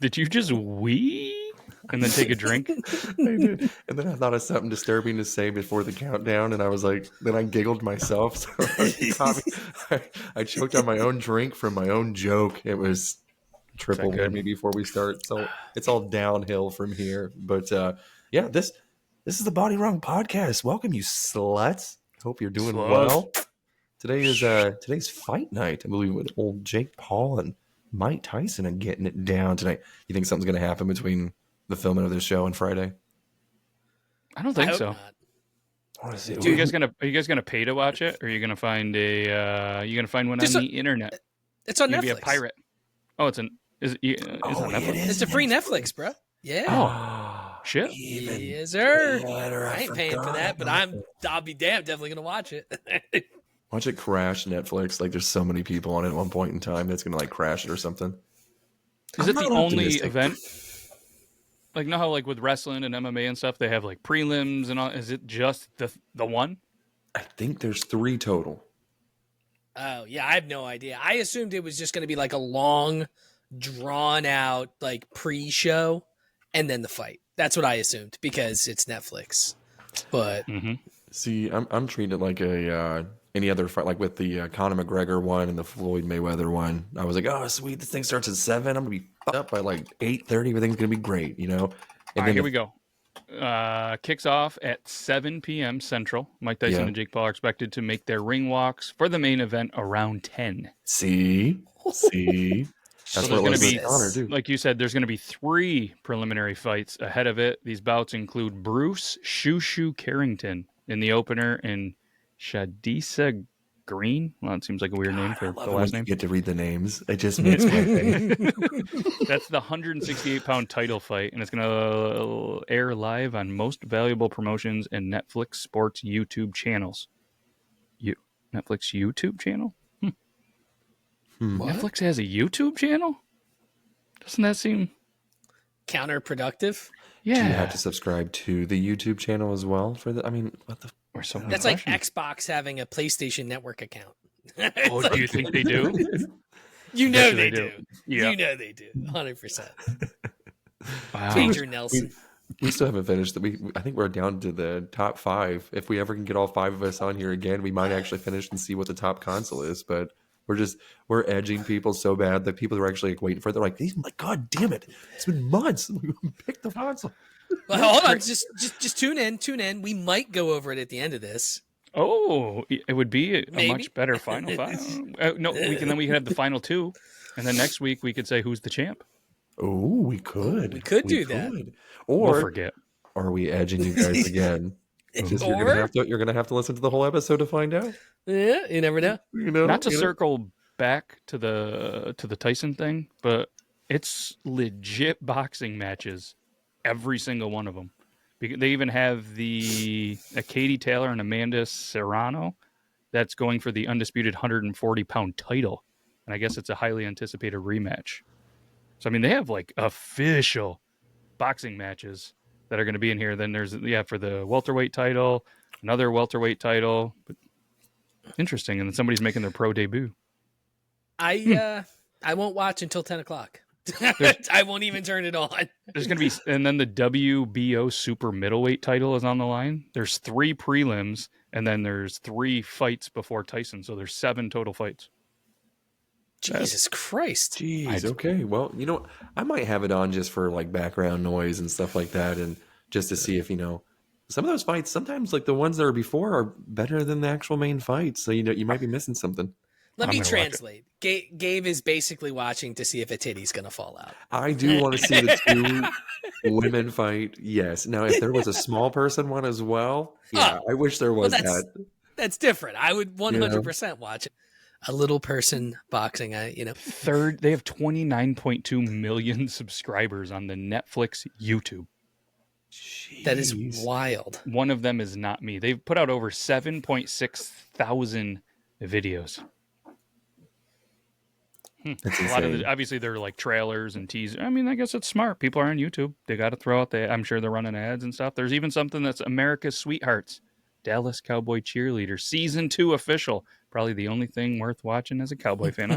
Did you just wee and then take a drink? I did. And then I thought of something disturbing to say before the countdown, and I was like, then I giggled myself. So I choked on my own drink from my own joke. It was triple whammy before we start. So it's all downhill from here. But yeah, this is the BodyWrong podcast. Welcome, you sluts. Hope you're doing well. Today is today's fight night, I believe, with old Jake Paul and Mike Tyson and getting it down tonight. You think something's going to happen between the filming of this show and Friday? I don't think so. Are you guys gonna pay to watch it, or are you gonna find one on the internet? It's on Netflix. Be a pirate. Oh, it's on Netflix. It's a free Netflix, bro. Yeah. Oh, shit. Yes, sir. I ain't paying for that, but I'll be damn definitely gonna watch it. Watch it crash Netflix. Like, there's so many people on it at one point in time that's gonna like crash it or something. Is it the only event? Like, know how like with wrestling and MMA and stuff, they have like prelims and all. Is it just the one? I think there's 3 total. Oh yeah, I have no idea. I assumed it was just going to be like a long, drawn out like pre-show, and then the fight. That's what I assumed because it's Netflix. But see, I'm treating it like a any other fight, like with the Conor McGregor one and the Floyd Mayweather one. I was like, oh sweet, this thing starts at 7. I'm gonna be up by like 8:30. Everything's gonna be great, you know. And then here we go. Kicks off at 7 p.m. Central. Mike Tyson and Jake Paul are expected to make their ring walks for the main event around 10. See, that's so what going to be. Like you said, there's going to be 3 preliminary fights ahead of it. These bouts include Bruce Shoo Carrington in the opener and Shadisa Green. Well, it seems like a weird name for the last name. You get to read the names. It just makes my thing. That's the 168-pound title fight, and it's going to air live on most valuable promotions and Netflix sports YouTube channels. Netflix YouTube channel? Netflix has a YouTube channel? Doesn't that seem counterproductive? Yeah. Do you have to subscribe to the YouTube channel as well for the? I mean, what the? That's like Xbox having a PlayStation Network account. Oh, do you think they do? You know they do. Yeah. You know they do. 100%. Wow. Major Nelson. We still haven't finished. I think we're down to the top 5. If we ever can get all 5 of us on here again, we might actually finish and see what the top console is. But we're edging people so bad that people are actually like waiting for it. They're like, God damn it. It's been months. Pick the console. Well, hold on. Just tune in. We might go over it at the end of this. Oh, it would be a much better final 5. No, we can have the final 2, and then next week we could say who's the champ. Oh, we could. We could do that. Or we'll forget. Are we edging you guys again? You're gonna have to listen to the whole episode to find out. Yeah, you never know. Not to circle back to the Tyson thing, but it's legit boxing matches. Every single one of them. They even have a Katie Taylor and Amanda Serrano that's going for the undisputed 140-pound title. And I guess it's a highly anticipated rematch. So, I mean, they have like official boxing matches that are going to be in here. Then there's, for the welterweight title, another welterweight title. But interesting. And then somebody's making their pro debut. I won't watch until 10 o'clock. I won't even turn it on. There's going to be, and then the WBO super middleweight title is on the line. There's 3 prelims, and then there's 3 fights before Tyson. So there's 7 total fights. Jesus Christ. Jeez. Okay. Well, I might have it on just for like background noise and stuff like that. And just to see if, some of those fights, sometimes like the ones that are before are better than the actual main fights. So, you might be missing something. Let me translate. Gabe is basically watching to see if a titty's going to fall out. I do want to see the 2 women fight. Yes. Now, if there was a small person one as well, I wish there was that. That's different. I would 100% watch it. A little person boxing, Third, they have 29.2 million subscribers on the Netflix YouTube. Jeez. That is wild. One of them is not me. They've put out over 7.6 thousand videos. A lot of obviously they're like trailers and teasers. I mean, I guess it's smart. People are on YouTube. They got to throw out I'm sure they're running ads and stuff. There's even something that's America's Sweethearts. Dallas Cowboy Cheerleader Season 2 official. Probably the only thing worth watching as a Cowboy fan.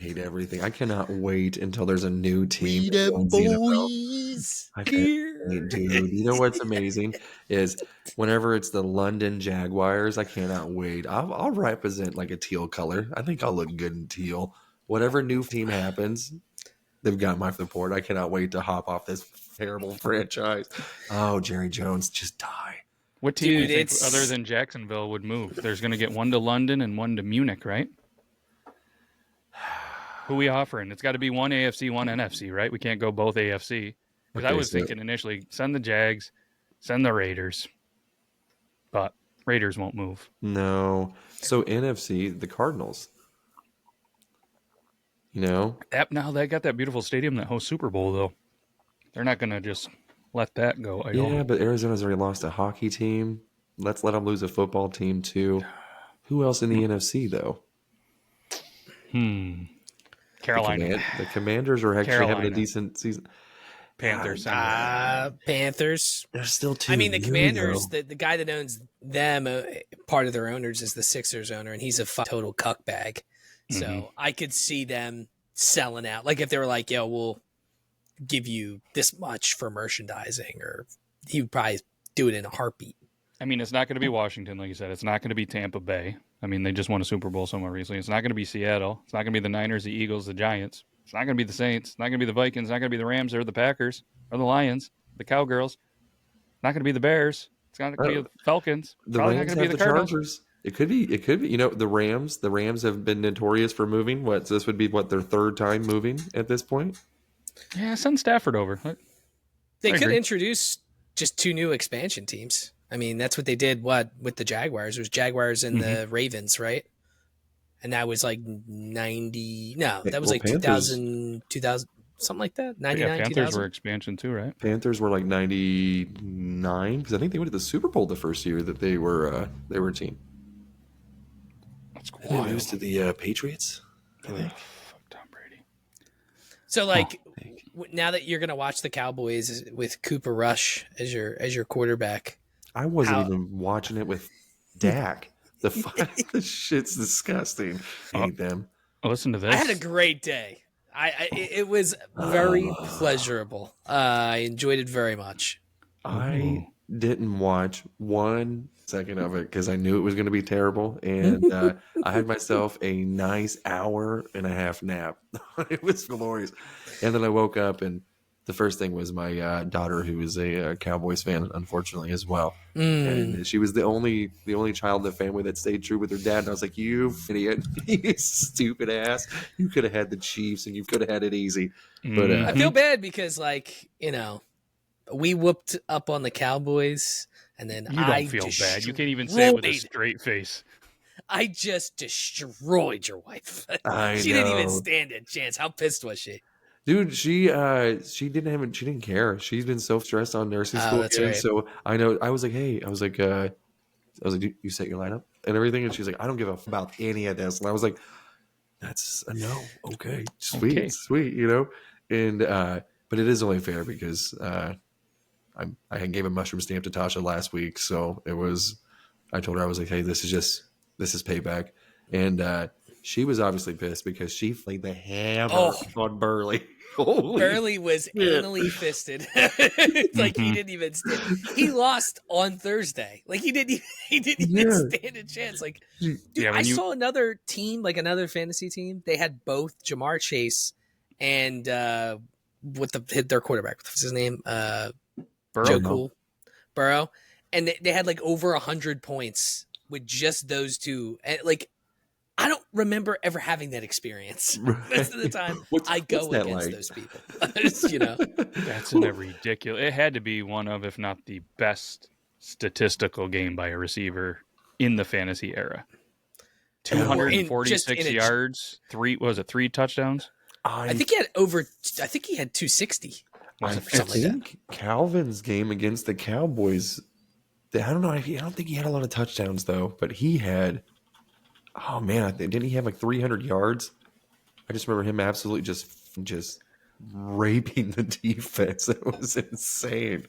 Hate everything. I cannot wait until there's a new team We that them joins the NFL. boys I can't here. wait, dude. You know what's amazing is whenever it's the London Jaguars, I cannot wait. I'll represent like a teal color. I think I'll look good in teal. Whatever new team happens, they've got my support. I cannot wait to hop off this terrible franchise. Oh, Jerry Jones, just die. What team do you Dude, think, it's- other than Jacksonville, would move? There's going to get one to London and one to Munich, right? Who we offering? It's got to be one AFC, one NFC, right? We can't go both AFC. Because I Okay, was so- thinking initially, send the Jags, send the Raiders. But Raiders won't move. No. So NFC, the Cardinals. You know? Now they got that beautiful stadium that hosts Super Bowl, though. They're not going to just let that go. I Yeah, don't. but Arizona's already lost a hockey team. Let's let them lose a football team too. Who else in the NFC though? Carolina. The Commanders are actually having a Carolina. decent season. Panthers. Panthers. They're still too. I mean, the new, Commanders, though. the guy that owns them, part of their owners is the Sixers owner, and he's a total cuck bag. So I could see them selling out. Like if they were like, yo, we'll give you this much for merchandising, or he would probably do it in a heartbeat. I mean, it's not going to be Washington, like you said. It's not going to be Tampa Bay. I mean, they just won a Super Bowl somewhere recently. It's not going to be Seattle. It's not going to be the Niners, the Eagles, the Giants. It's not going to be the Saints. It's not going to be the Vikings. It's not going to be the Rams or the Packers or the Lions, the Cowgirls. It's not going to be the Bears. It's not going to be the Falcons. The Probably Rams not going to have be the the Cardinals. Chargers. It could be. It could be. You know, the Rams. The Rams have been notorious for moving. This would be their third time moving at this point. Yeah, send Stafford over. They I could agree. introduce just 2 new expansion teams. I mean, that's what they did. What with the Jaguars? It was Jaguars and the Ravens, right? And that was like 90. No, that was Well, like 2000, something like that. 99, Yeah, Panthers 2000. were expansion too, right? Panthers were like 99 because I think they went to the Super Bowl the first year that they were a team. That's They wild. lose to the Patriots. I think. Fuck Tom Brady. So like now that you're gonna watch the Cowboys with Cooper Rush as your quarterback, I wasn't How- even watching it with Dak. The shit's disgusting. Hate them. Listen to this. I had a great day. It was very pleasurable. I enjoyed it very much. I didn't watch 1 second of it because I knew it was going to be terrible, and I had myself a nice hour and a half nap. It was glorious, and then I woke up, and the first thing was my daughter, who is a Cowboys fan, unfortunately as well, and she was the only child in the family that stayed true with her dad. And I was like, "You idiot, you stupid ass! You could have had the Chiefs, and you could have had it easy." But I feel bad because we whooped up on the Cowboys, and then You don't feel bad. You can't even say it with a straight face. I just destroyed your wife. I She didn't even know. stand a chance. How pissed was she? Dude, she didn't care. She's been so stressed on nursing Oh, school. that's again, right. So I know. I was like, hey, you set your lineup and everything, and she's like, I don't give a f about any of this. And I was like, that's a no. Okay, sweet, Okay. sweet, And but it is only fair because I gave a mushroom stamp to Tasha last week, so it was. I told her, I was like, hey, this is payback, and she was obviously pissed because she played the hammer on Burley. Holy Burley was shit. anally fisted. It's like he didn't even stand. He lost on Thursday. Like he didn't even stand a chance. Like, dude, Yeah, when I you- saw another team, like another fantasy team. They had both Jamar Chase and their quarterback. What's his name? Joe Cool, Burrow, and they had like over 100 points with just those two. And like, I don't remember ever having that experience. Most of the time, I go that against like? those people. That's a ridiculous. It had to be one of, if not the best statistical game by a receiver in the fantasy era. 246 yards, three touchdowns. I think he had I think he had 260. I Something like that. think Calvin's game against the Cowboys. I don't know. I don't think he had a lot of touchdowns though, but he had. Oh man, didn't he have like 300 yards? I just remember him absolutely just raping the defense. It was insane.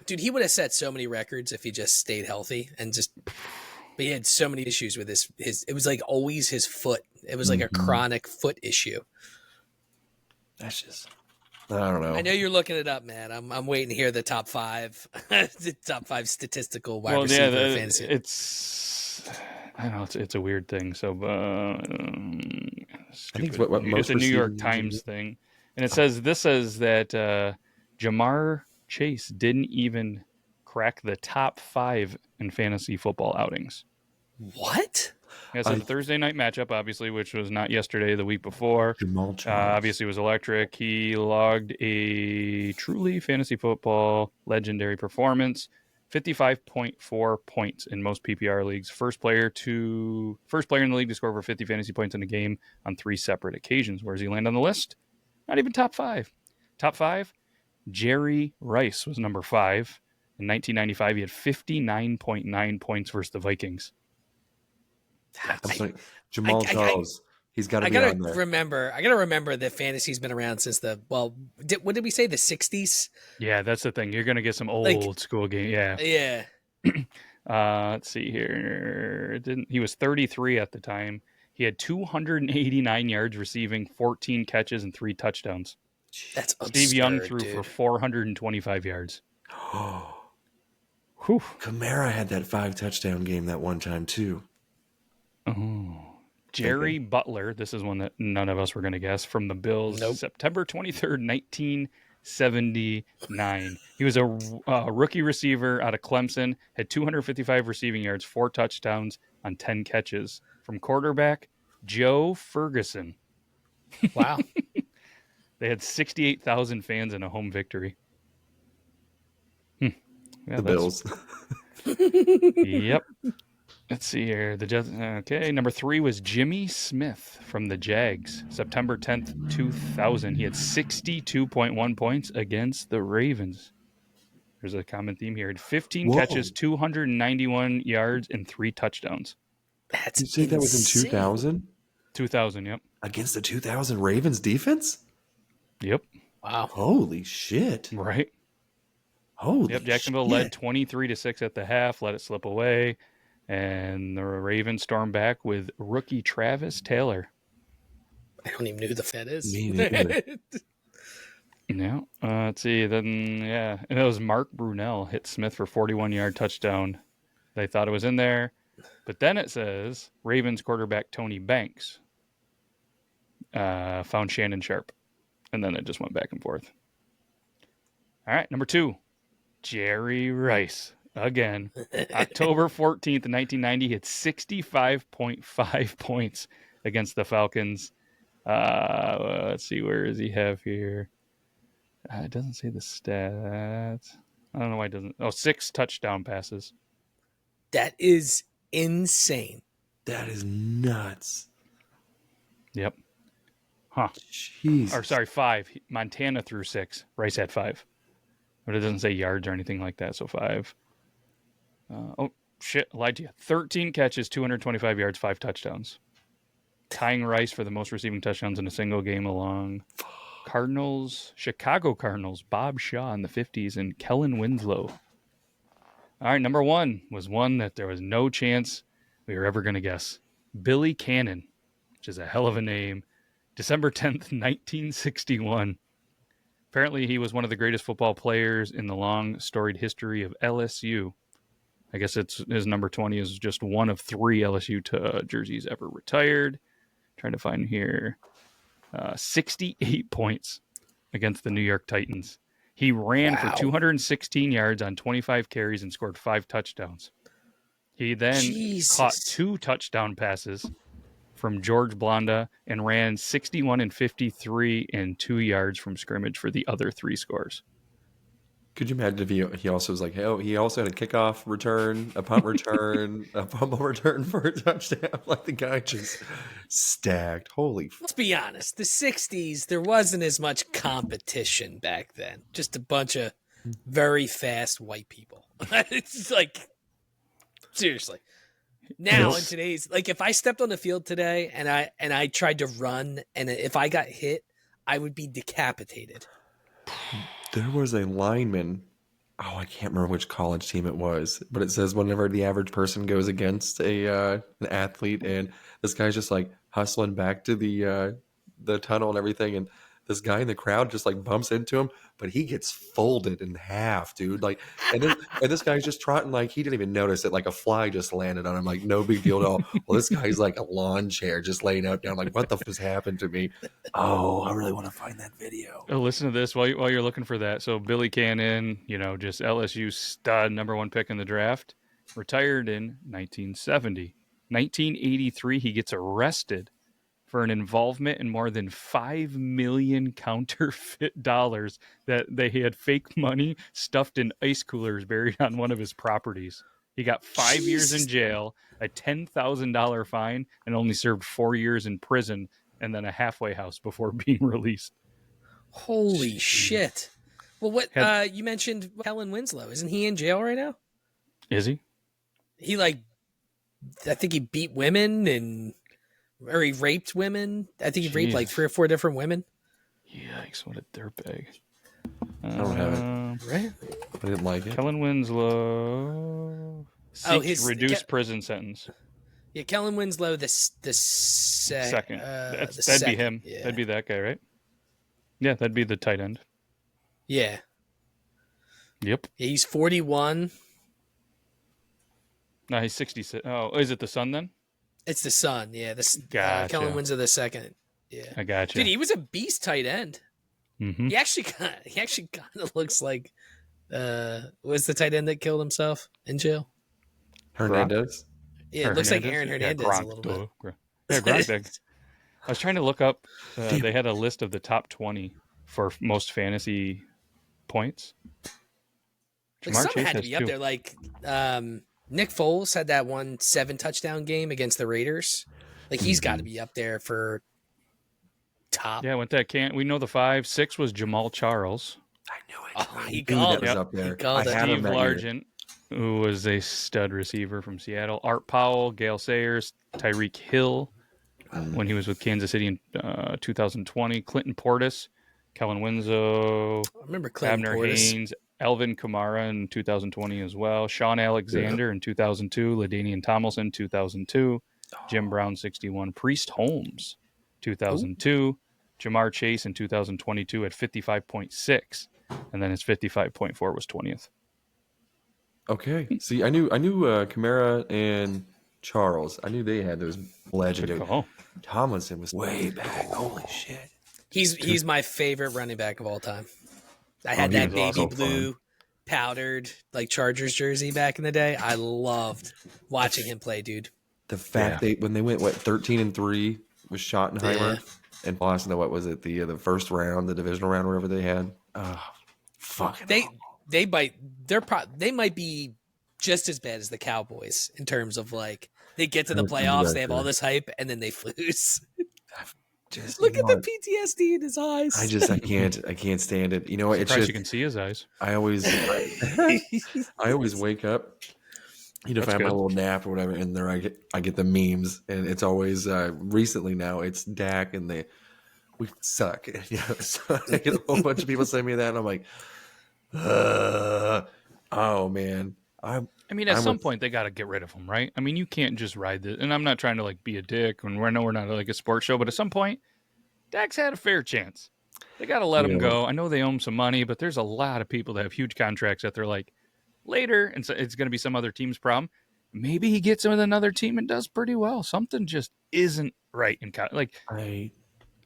Dude, he would have set so many records if he just stayed healthy and just. But he had so many issues with his. It was like always his foot. It was like a chronic foot issue. That's just. I don't know. I know you're looking it up, man. I'm waiting to hear the top 5, the top 5 statistical wide receiver fantasy. It's. I don't know. It's a weird thing. So, I think what most it's a New York receiving Times thing, and it says that Jamar Chase didn't even crack the top 5 in fantasy football outings. What? Yeah, so the Thursday night matchup, obviously, which was not yesterday, the week before, Jamal obviously was electric. He logged a truly fantasy football legendary performance, 55.4 points in most PPR leagues. First player in the league to score over 50 fantasy points in a game on 3 separate occasions. Where does he land on the list? Not even top 5. Top 5, Jerry Rice was number 5. In 1995, he had 59.9 points versus the Vikings. I'm sorry, Jamal Charles. He's got to be on there. I gotta remember that fantasy's been around since what did we say, the 60s? Yeah, that's the thing. You're gonna get some old school game. Yeah. Let's see here. He was 33 at the time. He had 289 yards receiving, 14 catches, and 3 touchdowns. That's absurd. Steve Young threw for 425 yards. Whew. Kamara had that 5 touchdown game that one time too. Oh. Jerry Butler, this is one that none of us were going to guess, from the Bills, September 23rd, 1979. He was a rookie receiver out of Clemson, had 255 receiving yards, 4 touchdowns on 10 catches. From quarterback, Joe Ferguson. Wow. They had 68,000 fans in a home victory. Yeah, the Bills. Yep. Let's see here. Okay, number 3 was Jimmy Smith from the Jags, September 10th, 2000. He had 62.1 points against the Ravens. There's a common theme here. He had 15 catches, 291 yards, and 3 touchdowns. That's you say that was in 2000? 2000, yep. Against the 2000 Ravens defense? Yep. Wow. Holy shit. Right. Holy Yep, Jacksonville led 23-6 at the half, let it slip away. And the Ravens stormed back with rookie Travis Taylor. I don't even know who the that is. Me neither. Yeah. Let's see. Then, and it was Mark Brunell hit Smith for 41-yard touchdown. They thought it was in there. But then it says Ravens quarterback Tony Banks found Shannon Sharp. And then it just went back and forth. All right. Number 2, Jerry Rice. Again, October 14th, 1990, hit 65.5 points against the Falcons. Let's see, where does he have here? It doesn't say the stats. I don't know why it doesn't. 6 touchdown passes. That is insane. That is nuts. Yep. Huh. Jeez. Or sorry, 5. Montana threw 6. Rice had 5. But it doesn't say yards or anything like that, so 5. I lied to you. 13 catches, 225 yards, 5 touchdowns. Tying Rice for the most receiving touchdowns in a single game along Chicago Cardinals, Bob Shaw in the 50s, and Kellen Winslow. All right, number 1 was one that there was no chance we were ever going to guess. Billy Cannon, which is a hell of a name. December 10th, 1961. Apparently, he was one of the greatest football players in the long, storied history of LSU. I guess his number 20 is just one of 3 LSU jerseys ever retired. Trying to find here. 68 points against the New York Titans. He ran for 216 yards on 25 carries and scored 5 touchdowns. He then caught 2 touchdown passes from George Blanda and ran 61 and 53 and 2 yards from scrimmage for the other 3 scores. Could you imagine if he also was like, he also had a kickoff return, a punt return, a fumble return for a touchdown? Like the guy just stacked. Holy. Let's be honest. The 60s, there wasn't as much competition back then. Just a bunch of very fast white people. It's like, seriously. Now in today's, like if I stepped on the field today and I tried to run and if I got hit, I would be decapitated. There was a lineman. Oh, I can't remember which college team it was, but it says whenever the average person goes against an athlete, and this guy's just like hustling back to the tunnel and everything, and this guy in the crowd just like bumps into him, but he gets folded in half, dude. Like, and this guy's just trotting like he didn't even notice it, like a fly just landed on him, like no big deal at all. Well, this guy's like a lawn chair just laying out down, like what the f has happened to me? Oh, I really want to find that video. Oh, listen to this while you're looking for that. So Billy Cannon, just LSU stud, #1 pick in the draft, retired in 1970. 1983, he gets arrested for an involvement in more than 5 million counterfeit dollars that they had fake money stuffed in ice coolers buried on one of his properties. He got 5 years in jail, a $10,000 fine, and only served 4 years in prison and then a halfway house before being released. Holy shit. Well, what you mentioned Kellen Winslow. Isn't he in jail right now? Is he? He I think he beat women or he raped women. I think he raped like 3 or 4 different women. Yikes, what a dirtbag. I don't have it. Right? I didn't like it. Kellen Winslow seeks reduced prison sentence. Yeah, Kellen Winslow, the second. That'd be him. Yeah. That'd be that guy, right? Yeah, that'd be the tight end. Yeah. Yep. Yeah, he's 41. No, he's 66. Oh, is it the son then? It's the son. Yeah, Gotcha. Kellen Winslow the second. Yeah, I got you. Dude, he was a beast tight end. Mm-hmm. He actually kind of looks like was the tight end that killed himself in jail? Hernandez. Yeah, it looks like Aaron Hernandez a little bit. Yeah, Gronk big. I was trying to look up. They had a list of the top 20 for most fantasy points. Like some had to be up there. Like Nick Foles had that 7 touchdown game against the Raiders. Like he's got to be up there for top. Yeah, we know the 5. 6 was Jamal Charles. I knew it. Oh, he called it. Up there. He called it. Steve Largent, who was a stud receiver from Seattle. Art Powell, Gale Sayers, Tyreek Hill when he was with Kansas City in 2020. Clinton Portis, Kellen Winslow, I remember Clinton Abner Portis. Haynes, Alvin Kamara in 2020 as well. Sean Alexander in 2002. LaDainian Tomlinson 2002. Jim Brown 61. Priest Holmes 2002. Jamar Chase in 2022 at 55.6, and then his 55.4 was 20th. Okay. See, I knew Kamara and Charles. I knew they had those legendary. Tomlinson was way back. Holy shit. He's my favorite running back of all time. I had that baby blue powdered like Chargers jersey back in the day. I loved watching him play, dude. The fact when they went 13-3 with Schottenheimer and lost in what was it, the first round, the divisional round, whatever they had. Fucking they might be just as bad as the Cowboys in terms of like they get to the playoffs, they have all this hype, and then they lose. Look at the PTSD in his eyes. I can't stand it. You know, it's just you can see his eyes. I always wake up. You know, if I have my little nap or whatever, and there I get the memes, and it's always recently now it's Dak and we suck. You know, so I get a whole bunch of people send me that, and I'm like, oh man. I mean, at some point they got to get rid of him, right? I mean, you can't just ride this. And I'm not trying to like be a dick, and I know we're not like a sports show, but at some point, Dak's had a fair chance. They got to let him go. I know they owe him some money, but there's a lot of people that have huge contracts that they're like later, and so it's going to be some other team's problem. Maybe he gets with another team and does pretty well. Something just isn't right in like.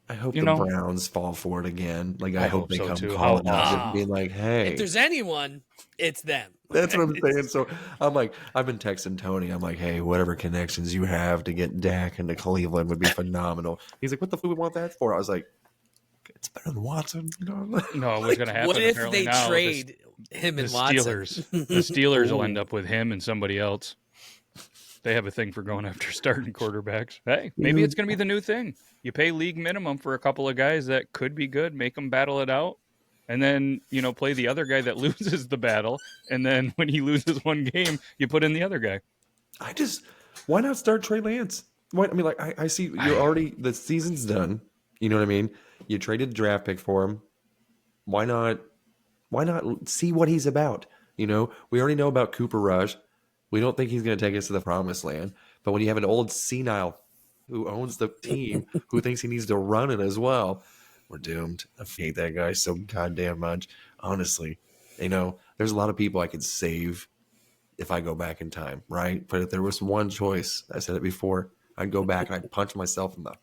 I hope the Browns fall for it again. Like I hope they come calling out and being like, "Hey, if there's anyone, it's them." That's what I'm saying. So I'm like, I've been texting Tony. I'm like, "Hey, whatever connections you have to get Dak into Cleveland would be phenomenal." He's like, "What the fuck we want that for?" I was like, "It's better than Watson." No, what's going to happen? What if they trade him and Watson? The Steelers will end up with him and somebody else. They have a thing for going after starting quarterbacks. Hey, maybe it's going to be the new thing. You pay league minimum for a couple of guys that could be good, make them battle it out, and then, play the other guy that loses the battle. And then when he loses one game, you put in the other guy. Why not start Trey Lance? I see you're already, the season's done. You know what I mean? You traded a draft pick for him. Why not? Why not see what he's about? You know, we already know about Cooper Rush. We don't think he's going to take us to the promised land. But when you have an old senile who owns the team, who thinks he needs to run it as well, we're doomed. I hate that guy so goddamn much. Honestly, you know, there's a lot of people I could save if I go back in time, right? But if there was one choice, I said it before, I'd go back and I'd punch myself in the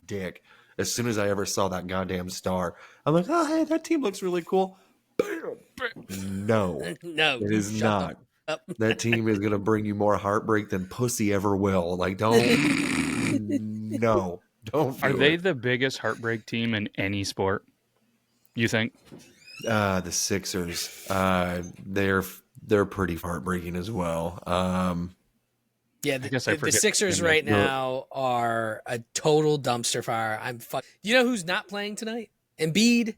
dick as soon as I ever saw that goddamn star. I'm like, oh, hey, that team looks really cool. Bam! No, No, it is shut not. up. That team is going to bring you more heartbreak than pussy ever will. Like, no, don't Are do they it. the biggest heartbreak team in any sport? You think? The Sixers, they're pretty heartbreaking as well. Yeah, I guess I the forget. Sixers right now are a total dumpster fire. You know who's not playing tonight? Embiid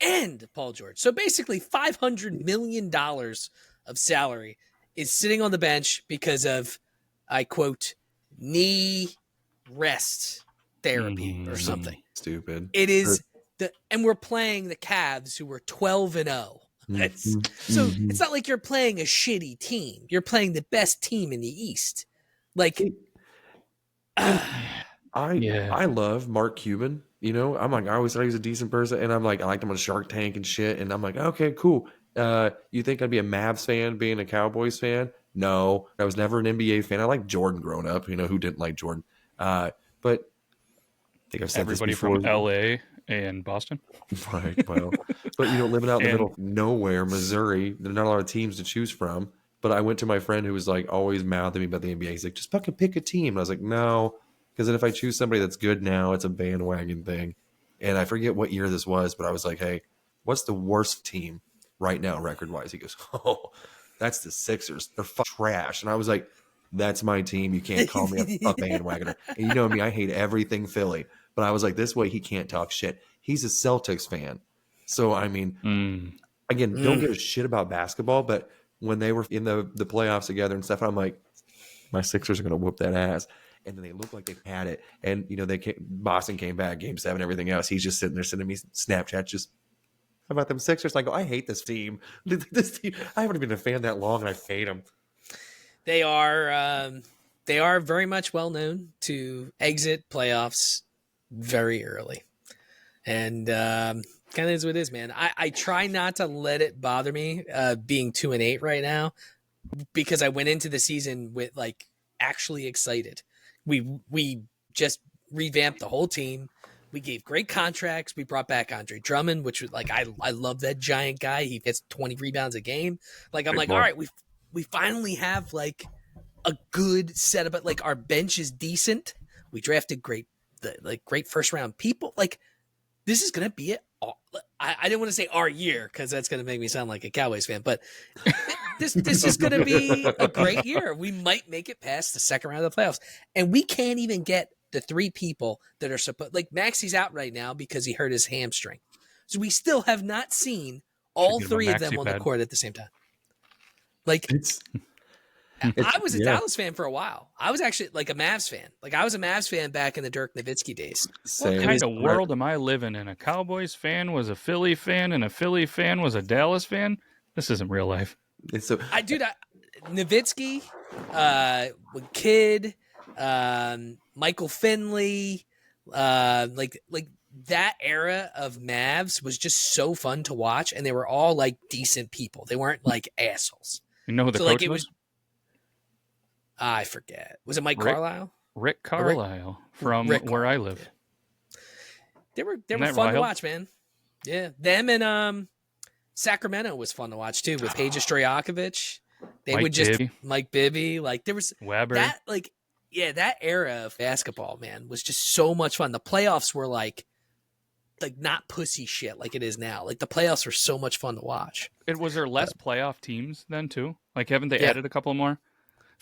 and Paul George. So basically, $500 million of salary is sitting on the bench because of, I quote, knee rest therapy or something. Stupid. It is and we're playing the Cavs, who were 12-0. So it's not like you're playing a shitty team. You're playing the best team in the East. Like, I love Mark Cuban. You know, I'm like, I always thought he was a decent person, and I'm like, I liked him on Shark Tank and shit. And I'm like, okay, cool. You think I'd be a Mavs fan being a Cowboys fan? No, I was never an NBA fan. I liked Jordan growing up. You know, who didn't like Jordan? But I think I've said Everybody this before. from LA and Boston. Right. Well, but you know, living out in the middle of nowhere, Missouri, there's not a lot of teams to choose from. But I went to my friend who was like always mouthing me about the NBA. He's like, just fucking pick a team. And I was like, no, because then if I choose somebody that's good now, it's a bandwagon thing. And I forget what year this was, but I was like, hey, what's the worst team right now, record wise? He goes, oh, that's the Sixers. They're trash. And I was like, that's my team. You can't call me a bandwagoner. And you know me, I hate everything Philly. But I was like, this way he can't talk shit. He's a Celtics fan. So, I mean, again, don't give a shit about basketball, but when they were in the playoffs together and stuff, I'm like, my Sixers are going to whoop that ass. And then they look like they had it. And, you know, Boston came back, game 7, everything else. He's just sitting there sending me Snapchat, just, how about them Sixers? I go, I hate this team. This team, I haven't been a fan that long, and I hate them. They are very much well known to exit playoffs very early. And kind of is what it is, man. I try not to let it bother me being 2-8 right now, because I went into the season with like actually excited. We just revamped the whole team. We gave great contracts. We brought back Andre Drummond, which was like, I love that giant guy. He gets 20 rebounds a game. Like, I'm like, all right, we finally have like a good setup, but like our bench is decent. We drafted great first round people. Like, this is gonna be it. I didn't want to say our year, because that's gonna make me sound like a Cowboys fan, but this is gonna be a great year. We might make it past the second round of the playoffs, and we can't even get the 3 people that are supposed. Like, Maxi's out right now because he hurt his hamstring, so we still have not seen all 3 of them on the court at the same time. Like, I was a Dallas fan for a while. I was actually like a Mavs fan. Like, I was a Mavs fan back in the Dirk Nowitzki days. What kind of world am I living in? A Cowboys fan was a Philly fan, and a Philly fan was a Dallas fan? This isn't real life. Nowitzki, Kidd, Michael Finley, like that era of Mavs was just so fun to watch, and they were all like decent people. They weren't like assholes. You know who the coach was? I forget. Was it Mike Carlisle? Rick Carlisle from where I live. They were fun to watch, man. Yeah, them and Sacramento was fun to watch too, with Peja Stojakovic. Mike Bibby, like there was Weber. That era of basketball, man, was just so much fun. The playoffs were like not pussy shit like it is now. Like, the playoffs were so much fun to watch. Was there less playoff teams then too? Like, haven't they added a couple more?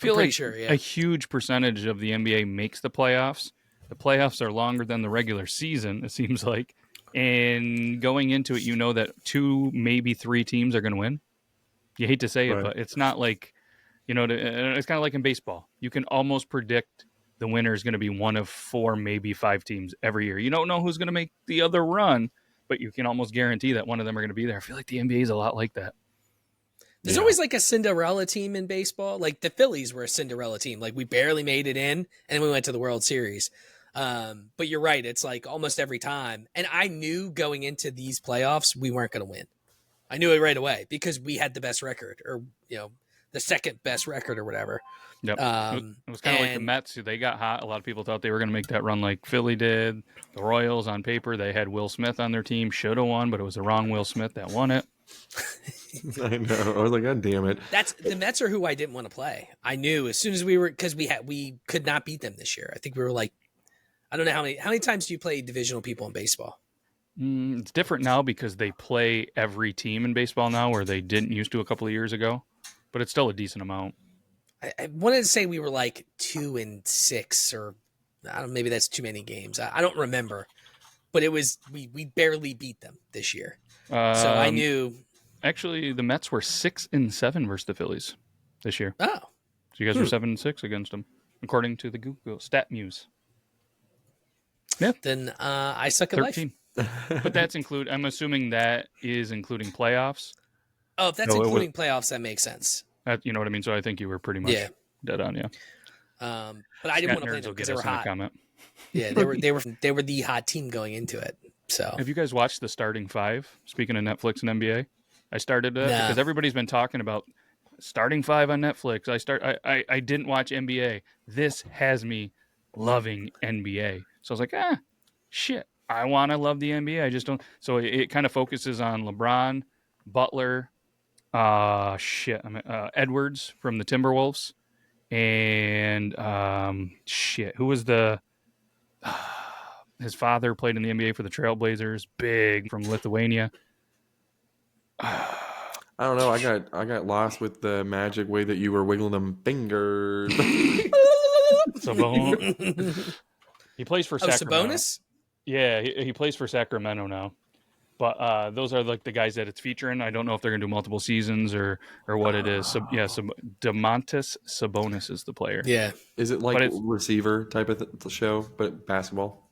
I feel like a huge percentage of the NBA makes the playoffs. The playoffs are longer than the regular season, it seems like. And going into it, you know that 2, maybe 3 teams are going to win. You hate to say it, but it's not like, you know, it's kind of like in baseball. You can almost predict the winner is going to be one of 4, maybe 5 teams every year. You don't know who's going to make the other run, but you can almost guarantee that one of them are going to be there. I feel like the NBA is a lot like that. There's always like a Cinderella team in baseball. Like the Phillies were a Cinderella team. Like we barely made it in, and we went to the World Series. But you're right. It's like almost every time. And I knew going into these playoffs, we weren't going to win. I knew it right away because we had the best record, or the second best record or whatever. Yep. It was kind of like the Mets. They got hot. A lot of people thought they were going to make that run like Philly did. The Royals, on paper, they had Will Smith on their team. Should have won, but it was the wrong Will Smith that won it. I know. I was like, God damn it. The Mets are who I didn't want to play. I knew as soon as because we could not beat them this year. I think we were like, I don't know how many times do you play divisional people in baseball? It's different now because they play every team in baseball now, where they didn't used to a couple of years ago, but it's still a decent amount. I wanted to say we were like 2-6, or I don't know, maybe that's too many games. I don't remember, but it was we barely beat them this year. So I knew. Actually, the Mets were 6-7 versus the Phillies this year. Oh, so you guys were 7-6 against them, according to the Google Stat Muse. Yeah. Then I suck at 13. But that's I'm assuming that is including playoffs. Oh, if that's including playoffs, that makes sense. You know what I mean? So I think you were pretty much dead on, yeah. But I didn't want to play them because they were hot. Yeah, they were the hot team going into it. So have you guys watched the starting 5? Speaking of Netflix and NBA, I started it because everybody's been talking about starting 5 on Netflix. I didn't watch NBA. This has me loving NBA. So I was like, shit. I want to love the NBA. I just don't. So it kind of focuses on LeBron, Butler, Edwards from the Timberwolves, and who was his father played in the NBA for the Trailblazers, big from Lithuania. I don't know. I got lost with the magic way that you were wiggling them fingers. He plays for Sacramento. Sabonis? Yeah, he plays for Sacramento now. But those are like the guys that it's featuring. I don't know if they're going to do multiple seasons or what it is. So, Domantas Sabonis is the player. Yeah. Is it like receiver type of show, but basketball?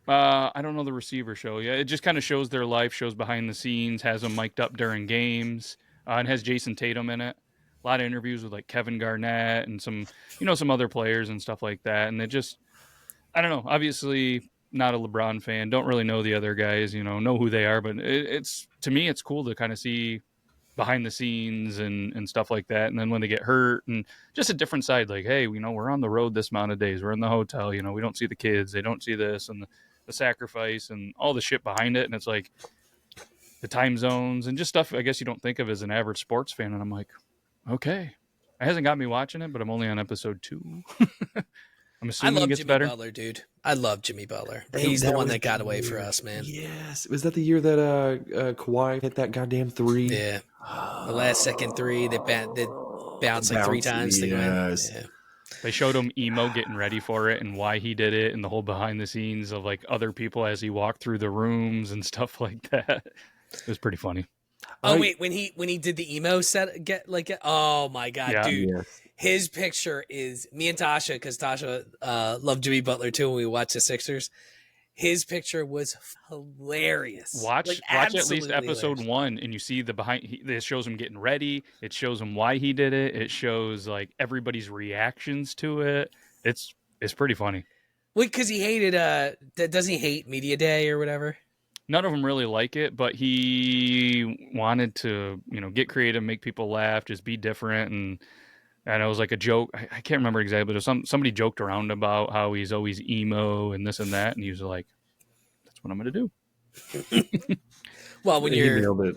I don't know the receiver show. Yeah, it just kind of shows their life, shows behind the scenes, has them mic'd up during games, and has Jason Tatum in it. A lot of interviews with like Kevin Garnett and some other players and stuff like that. And it just, I don't know. Obviously, not a LeBron fan. Don't really know the other guys. Know who they are. But it's to me, it's cool to kind of see behind the scenes and stuff like that. And then when they get hurt, and just a different side. Like, hey, we're on the road this amount of days. We're in the hotel. We don't see the kids. They don't see this and the sacrifice and all the shit behind it. And it's like the time zones and just stuff I guess you don't think of as an average sports fan. And I'm like, okay, it hasn't got me watching it, but I'm only on episode 2. I'm assuming it gets Jimmy better. Butler, dude. I love Jimmy Butler. He's the one that got away for us, man. Yes. Was that the year that Kawhi hit that goddamn 3? Yeah. The last second 3 that bounced like 3 times. Yes. Yeah. They showed him emo getting ready for it and why he did it and the whole behind the scenes of like other people as he walked through the rooms and stuff like that. It was pretty funny. Oh wait, when he did the emo set, oh my god, dude. Yes. His picture is me and Tasha, because Tasha loved Jimmy Butler too when we watched the Sixers. His picture was hilarious. Watch at least episode 1, and you see the behind. It shows him getting ready. It shows him why he did it. It shows like everybody's reactions to it. It's pretty funny. Well, because he hated. Doesn't he hate Media Day or whatever? None of them really like it, but he wanted to, get creative, make people laugh, just be different, and it was like a joke. I can't remember exactly, but somebody joked around about how he's always emo and this and that, and he was like, "That's what I'm going to do." Well, when you're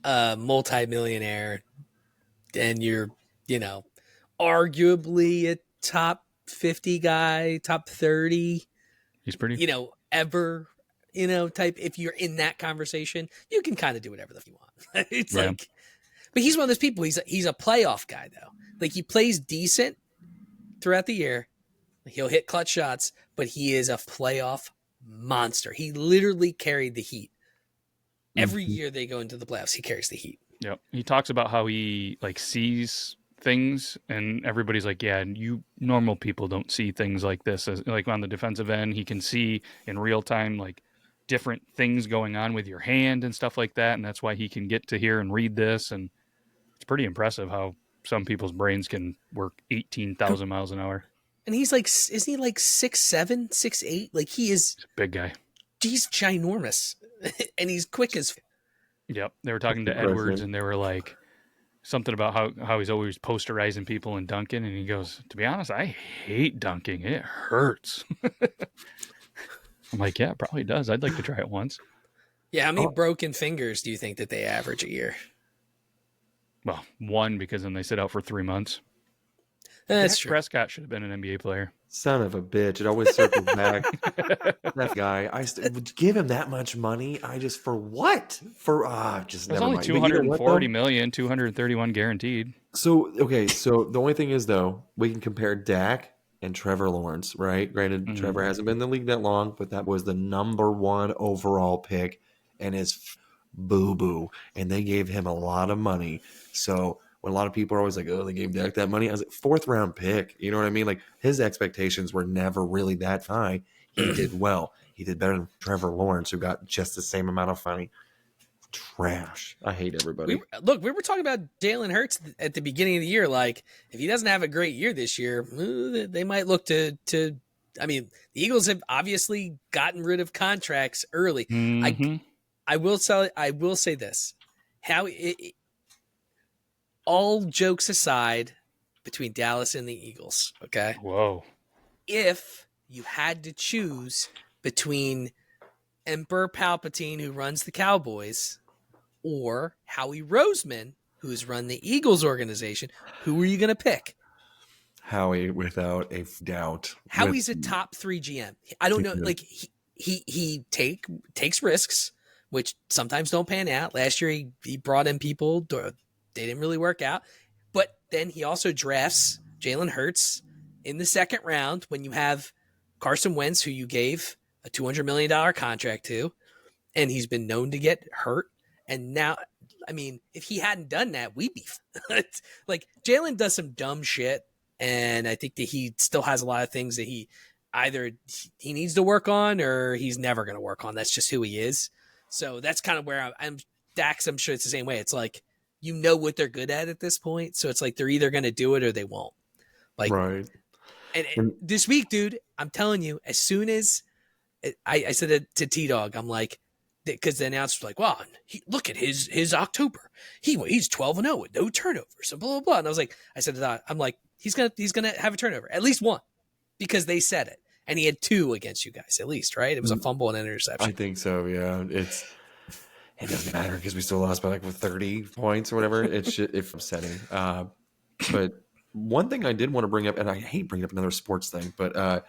a multimillionaire and you're, arguably a top 50 guy, top 30, he's pretty, ever. Type, if you're in that conversation, you can kind of do whatever the fuck you want. It's like, but he's one of those people. He's a playoff guy though. Like he plays decent throughout the year. He'll hit clutch shots, but he is a playoff monster. He literally carried the Heat. Every year they go into the playoffs, he carries the Heat. Yep. He talks about how he like sees things, and everybody's like, yeah, you normal people don't see things like this. Like on the defensive end, he can see in real time like different things going on with your hand and stuff like that, and that's why he can get to here and read this. And it's pretty impressive how some people's brains can work 18,000 miles an hour. And he's like, isn't he like 6'7", 6'8"? Like he is He's a big guy. He's ginormous, and he's quick as. Yep, they were talking to Edwards, and they were like something about how he's always posterizing people and dunking, and he goes, "To be honest, I hate dunking. It hurts." I'm like, yeah, it probably does. I'd like to try it once. Yeah, how many broken fingers do you think that they average a year? Well, one, because then they sit out for 3 months. That's Dak true. Prescott should have been an NBA player. Son of a bitch. It always circles back. That guy. Would give him that much money. For what? Just It was never only mind. 240 million, 231 guaranteed. So, okay. So the only thing is, though, we can compare Dak and Trevor Lawrence, right? Granted, Trevor hasn't been in the league that long, but that was the #1 overall pick and his boo-boo. And they gave him a lot of money. So when a lot of people are always like, oh, they gave Dak that money, I was like, 4th round pick. You know what I mean? Like, his expectations were never really that high. He did well. He did better than Trevor Lawrence, who got just the same amount of money. Trash. I hate everybody. We were talking about Jalen Hurts at the beginning of the year. Like, if he doesn't have a great year this year, they might look to. I mean, the Eagles have obviously gotten rid of contracts early. Mm-hmm. I will say this: all jokes aside, between Dallas and the Eagles, okay? Whoa. If you had to choose between Emperor Palpatine, who runs the Cowboys, or Howie Roseman, who's run the Eagles organization, who are you going to pick? Howie, without a doubt. Howie's a top 3 GM. I don't know. Like he takes risks, which sometimes don't pan out. Last year he brought in people, they didn't really work out. But then he also drafts Jalen Hurts in the 2nd round when you have Carson Wentz, who you gave a $200 million contract to, and he's been known to get hurt. And now, I mean, if he hadn't done that, we'd be like, Jalen does some dumb shit, and I think that he still has a lot of things that he needs to work on or he's never going to work on. That's just who he is. So that's kind of where I'm Dax. I'm sure it's the same way. It's like, you know what they're good at this point. So it's like, they're either going to do it or they won't. Like, right. And this week, dude, I'm telling you, as soon as I said it to T-Dog, I'm like, because the announcer's like, wow, look at his October. He's 12-0 with no turnovers and blah, blah, blah. And I said to Doc, I'm like, he's gonna have a turnover, at least one, because they said it. And he had 2 against you guys, at least, right? It was a fumble and an interception. I think so, yeah. It doesn't matter because we still lost by like 30 points or whatever. It's upsetting. But one thing I did want to bring up, and I hate bringing up another sports thing, but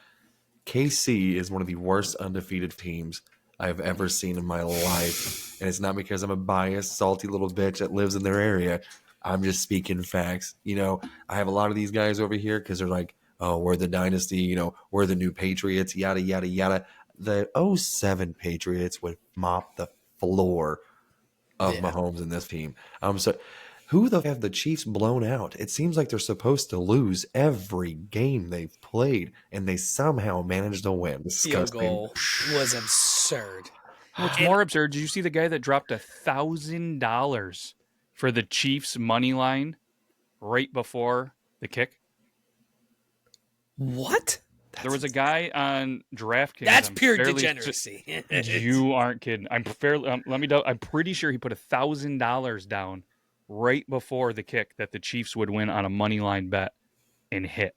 KC is one of the worst undefeated teams I've ever seen in my life. And it's not because I'm a biased, salty little bitch that lives in their area. I'm just speaking facts. You know, I have a lot of these guys over here because they're like, oh, we're the dynasty, you know, we're the new Patriots, yada, yada, yada. The 07 Patriots would mop the floor of Mahomes in this team. So who have the Chiefs blown out? It seems like they're supposed to lose every game they've played, and they somehow managed to win. Field goal was absurd. What's more absurd, did you see the guy that dropped $1,000 for the Chiefs money line right before the kick? What? There was a guy on DraftKings. That's pure degeneracy. You aren't kidding. I'm pretty sure he put $1,000 down right before the kick that the Chiefs would win on a money line bet and hit.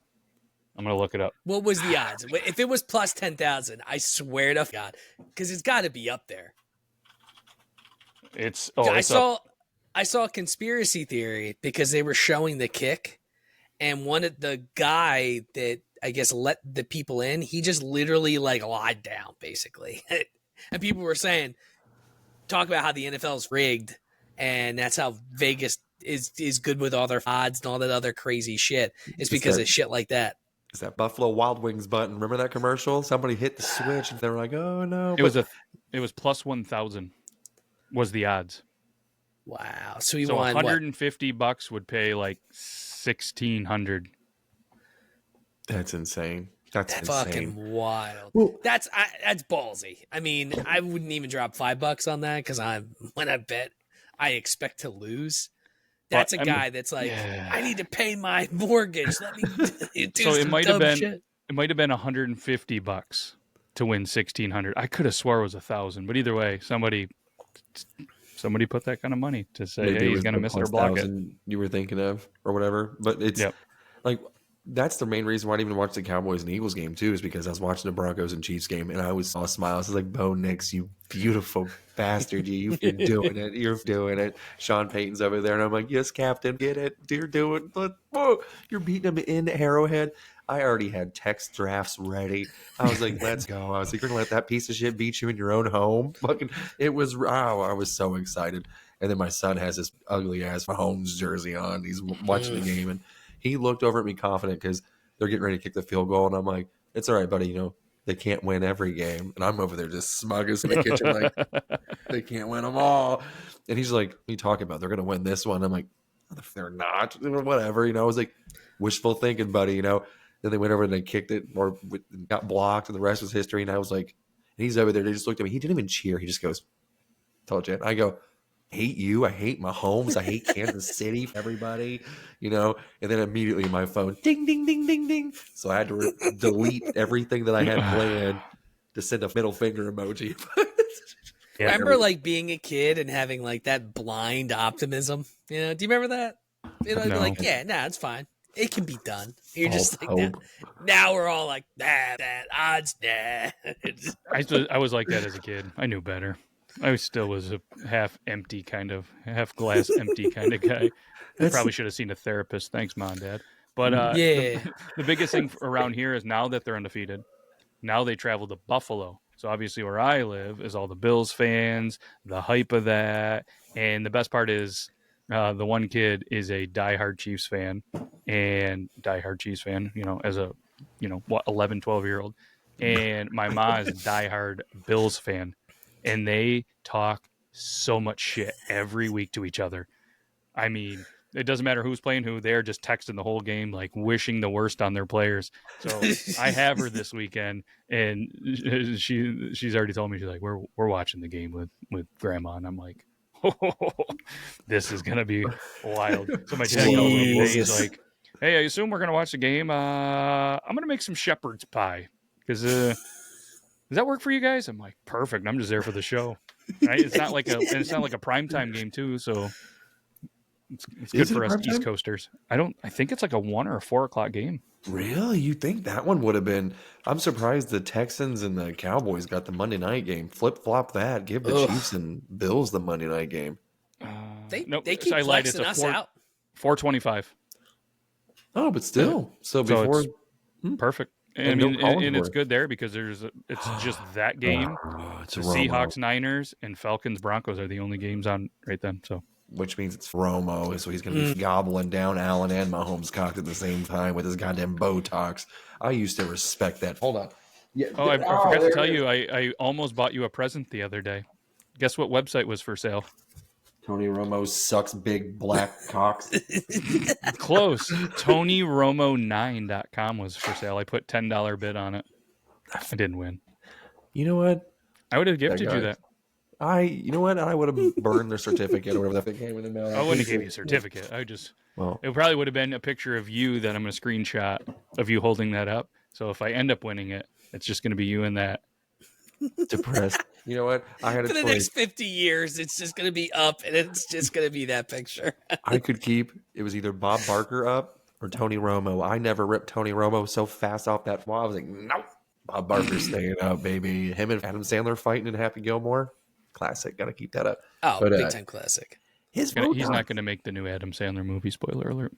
I'm gonna look it up. What was the odds? If it was plus 10,000, I swear to God, because it's got to be up there. I saw a conspiracy theory because they were showing the kick, and one of the guy that I guess let the people in, he just literally like lied down basically, and people were saying, talk about how the NFL is rigged, and that's how Vegas is good with all their odds and all that other crazy shit. It's because of shit like that. It's that Buffalo Wild Wings button. Remember that commercial? Somebody hit the switch and they were like, "Oh no!" It was plus 1,000 was the odds. Wow! So he so won $150 would pay like $1,600. That's insane. That's fucking insane. wild. Well, That's ballsy. I mean, I wouldn't even drop $5 on that because when I bet, I expect to lose. That's a guy that's like, I need to pay my mortgage. Let me do So some dumb shit. It might have been $150 to win 1,600. I could have swore it was 1,000, but either way, somebody put that kind of money to say, maybe hey, it he's was going the to miss it or plus block it. 1,000 you were thinking of or whatever. But it's like that's the main reason why I didn't even watch the Cowboys and Eagles game too, is because I was watching the Broncos and Chiefs game and I always saw smiles. I was like, Bo Nix, you beautiful bastard, you're doing it. You're doing it. Sean Payton's over there, and I'm like, yes, Captain, get it. You're doing it. Whoa, you're beating him in Arrowhead. I already had text drafts ready. I was like, let's go. I was like, you're gonna let that piece of shit beat you in your own home? Fucking, it was. Oh, I was so excited. And then my son has this ugly ass Mahomes jersey on. He's watching the game, and he looked over at me confident because they're getting ready to kick the field goal, and I'm like, it's all right, buddy. You know, they can't win every game, and I'm over there just smug as in the kitchen, like they can't win them all. And he's like, "What are you talking about? They're gonna win this one." I'm like, "They're not." Whatever, you know. I was like, wishful thinking, buddy. You know. Then they went over and they kicked it or got blocked, and the rest was history. And I was like, and he's over there. They just looked at me. He didn't even cheer. He just goes, "Told you." And I go, hate you. I hate Mahomes. I hate Kansas City. Everybody, you know. And then immediately my phone, ding, ding, ding, ding, ding. So I had to delete everything that I had planned to send a middle finger emoji. Yeah. Remember, like being a kid and having like that blind optimism. You know, do you remember that? You know, No. like, yeah, it's fine. It can be done. You're just like, now we're all like, that odds, nah. I was like that as a kid. I knew better. I still was a half glass empty kind of guy. I probably should have seen a therapist. Thanks, Mom and Dad. But yeah, the biggest thing around here is now that they're undefeated, now they travel to Buffalo. So obviously where I live is all the Bills fans, the hype of that. And the best part is the one kid is a diehard Chiefs fan, you know, as a, 11, 12-year-old. And my mom is a diehard Bills fan. And they talk so much shit every week to each other. I mean, it doesn't matter who's playing who. They're just texting the whole game, like wishing the worst on their players. So I have her this weekend, and she's already told me, she's like, we're watching the game with Grandma, and I'm like, oh, this is gonna be wild. So my dad calls me today. He's like, hey, I assume we're gonna watch the game. I'm gonna make some shepherd's pie because does that work for you guys? I'm like, perfect. I'm just there for the show. Right? It's not like a primetime game too, so it's good for us East Coasters. I think it's like a 1 or a 4 o'clock game. Really? You think that one would have been? I'm surprised the Texans and the Cowboys got the Monday night game. Flip flop that. Give the Chiefs and Bills the Monday night game. They keep flexing us out. 4:25. Oh, but still, so before perfect. And I mean, and it's good there because it's just that game. It's the Seahawks, Niners, and Falcons, Broncos are the only games on right then. So, which means it's Romo, so he's going to be gobbling down Allen and Mahomes cocked at the same time with his goddamn Botox. I used to respect that. Hold on. Yeah. Oh, I forgot to tell you, I almost bought you a present the other day. Guess what website was for sale? Tony Romo sucks big black cocks. Close. TonyRomo9.com was for sale. I put $10 bid on it. I didn't win. You know what? I would have gifted you that. You know what? I would have burned their certificate or whatever that thing came in the mail. I wouldn't have gave you a certificate. It probably would have been a picture of you that I'm going to screenshot of you holding that up. So if I end up winning it, it's just going to be you in that. Depressed. You know what? I had for the next 50 years, it's just going to be up, and it's just going to be that picture. I could keep. It was either Bob Barker up or Tony Romo. I never ripped Tony Romo so fast off that wall. I was like, nope. Bob Barker's staying up, baby. Him and Adam Sandler fighting in Happy Gilmore. Classic. Got to keep that up. Oh, but, big time classic. He's not going to make the new Adam Sandler movie. Spoiler alert.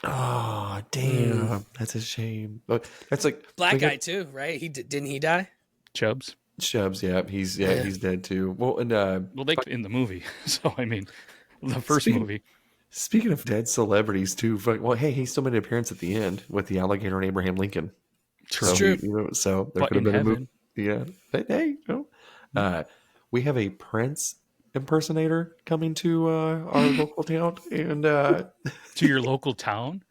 Oh, damn. That's a shame. But that's like black guy too, right? Didn't he die? Chubbs, yeah. He's dead too. Well, and they in the movie. So I mean, the first movie. Speaking of dead celebrities too, well, hey, he still made an appearance at the end with the alligator and Abraham Lincoln. It's true. So there could have been a movie. Yeah, but hey, we have a Prince impersonator coming to our local town, and to your local town.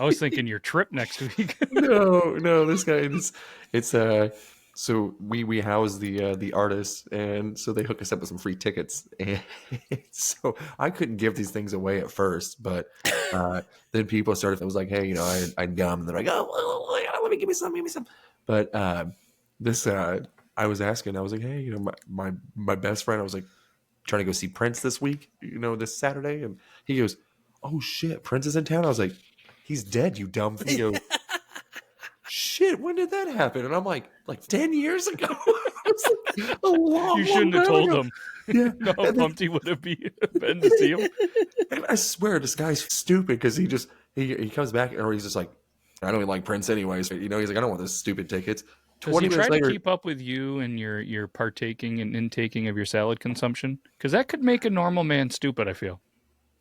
I was thinking your trip next week. No, this guy. It's So we house the artists, and so they hook us up with some free tickets, and so I couldn't give these things away at first, but then people started. It was like, hey, I'd gum, and they're like, oh, yeah, let me give me some. But this I was asking, I was like, hey, my best friend, I was like trying to go see Prince this week, this Saturday, and he goes, oh shit, Prince is in town. I was like, he's dead, you dumb thing. He goes, shit, when did that happen? And I'm like 10 years ago. Like a long, You shouldn't have told him. Yeah. No, how pumped he would have been to see him. And I swear this guy's stupid because he comes back or he's just like, I don't even like Prince anyways. He's like, I don't want those stupid tickets. Does he try to keep up with you and your partaking and intaking of your salad consumption? Because that could make a normal man stupid, I feel.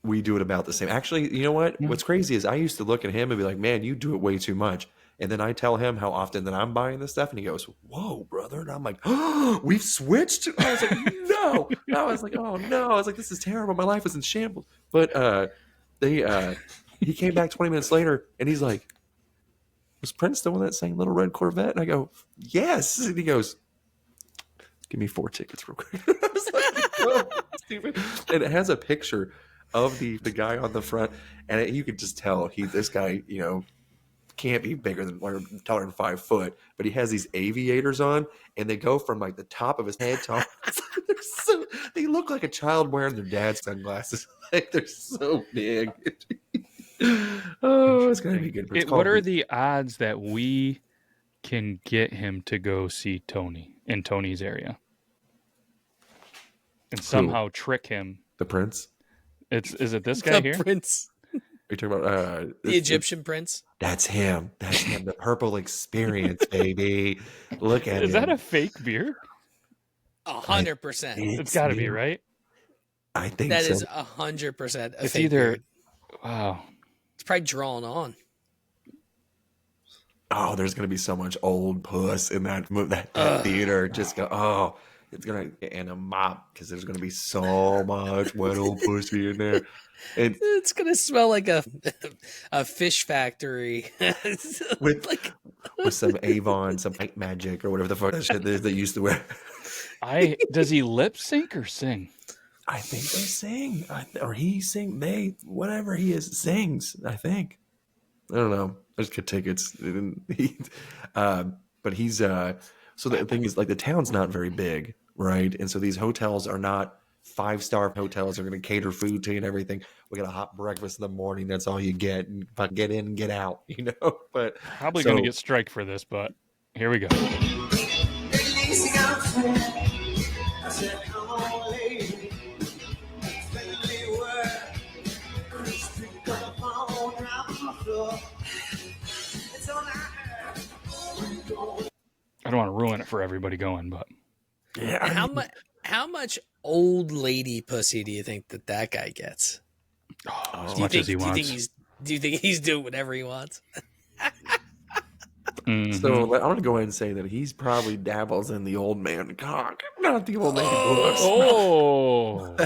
We do it about the same. Actually, you know what? Yeah. What's crazy is I used to look at him and be like, man, you do it way too much. And then I tell him how often that I'm buying this stuff, and he goes, whoa, brother. And I'm like, oh, we've switched? I was like, no. I was like, oh, no. I was like, this is terrible. My life is in shambles. But he came back 20 minutes later, and he's like, was Prince the one that sang Little Red Corvette? And I go, yes. And he goes, give me 4 tickets real quick. I was like, oh, stupid. And it has a picture of the guy on the front, and you could just tell this guy, can't be bigger than or taller than 5 foot, but he has these aviators on, and they go from like the top of his head to they look like a child wearing their dad's sunglasses. Like they're so big. Oh, it's gonna be good. What are the odds that we can get him to go see Tony in Tony's area and somehow trick him? The Prince? Is it this guy the here? Prince. Are you talking about the Egyptian prince? That's him. That's him. The purple experience, baby. Look at Is him. that a fake beard? 100%. It's got to be, right? I think That so. is 100% a It's fake either. beard. Wow. It's probably drawn on. Oh, there's gonna be so much old puss in that theater. Just go. Oh, it's gonna and a mop because there's gonna be so much wet old pussy in there. It's gonna smell like a fish factory with some Avon, some white magic or whatever the fuck that shit is they used to wear. Does he lip sync or sing? I think they sing, or he sing. Whatever he is sings. I think. I don't know. I just get tickets. But he's so the thing is, like, the town's not very big, right? And so these hotels are not 5-star hotels. They're going to cater food to you and everything. We got a hot breakfast in the morning. That's all you get. And get in and get out, But probably going to get strike for this, but here we go. I don't want to ruin it for everybody going, but yeah. How much old lady pussy do you think that guy gets? As much as he wants. Do you think he's doing whatever he wants? Mm-hmm. So I'm going to go ahead and say that he's probably dabbles in the old man cock, not the old man puss. Oh.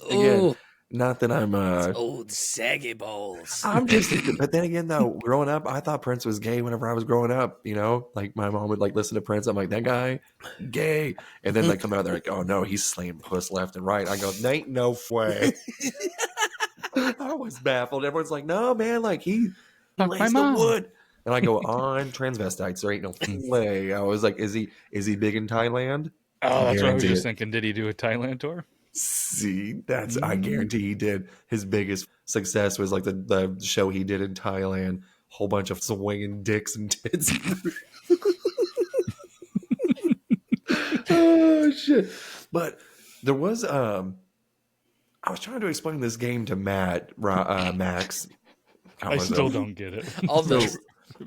Again, not that I'm old saggy balls. I'm just, but then again, though, growing up, I thought Prince was gay whenever I was growing up. Like my mom would listen to Prince. I'm like, that guy, gay. And then they come out there like, oh no, he's slaying puss left and right. I go, ain't no way. I was baffled. Everyone's like, no man, like he lays the wood. And I go, on transvestites, there ain't no way. I was like, is he big in Thailand? Oh, that's what I was just thinking. Did he do a Thailand tour? See, I guarantee he did. His biggest success was like the show he did in Thailand. Whole bunch of swinging dicks and tits. Oh shit! But there was I was trying to explain this game to Max. I still don't get it.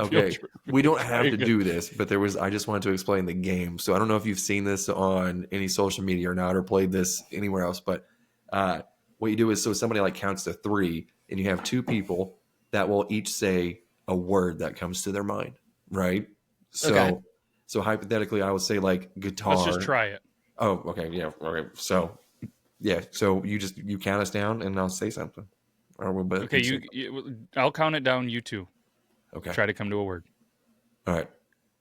Okay, we don't have to do this, but I just wanted to explain the game. So I don't know if you've seen this on any social media or not, or played this anywhere else, but what you do is, so somebody counts to 3, and you have 2 people that will each say a word that comes to their mind, right? So hypothetically, I would say guitar. Let's just try it. Oh, okay, yeah, okay. So, yeah, so you count us down, and I'll say something. Or we'll both Okay, each say- I'll count it down. You two Okay. try to come to a word. All right.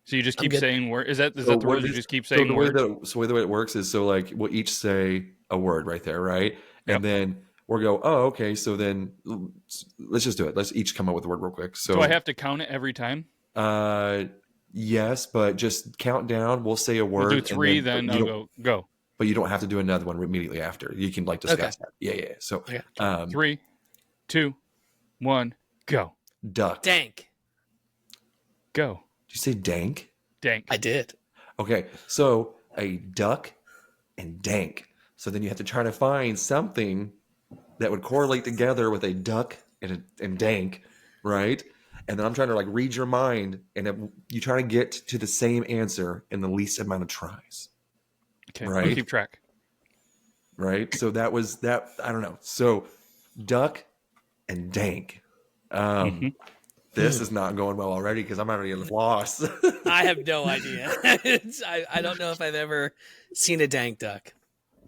So you just I'm keep good. saying word. Is that So the what rules? You this- just keep so saying the way words. the way it works is so like we'll each say a word right there, right? Yep. And then we'll go, oh, okay. So then let's just do it. Let's each come up with a word real quick. So Do I have to count it every time? yes, but just count down. We'll say a word. We'll do three, and then but you I'll don't- go. But you don't have to do another one immediately after. You can like discuss that. Yeah. So Okay. 3, 2, 1, go. duck. Dank. Go. Did you say dank? Dank. I did. Okay, so a duck and dank. So then you have to try to find something that would correlate together with a duck and dank, right? And then I'm trying to like read your mind, and you try to get to the same answer in the least amount of tries, Okay, right? I'll keep track. right? So that was that. I don't know. So duck and dank. This is not going well already because I'm already lost. I have no idea. I don't know if I've ever seen a dank duck.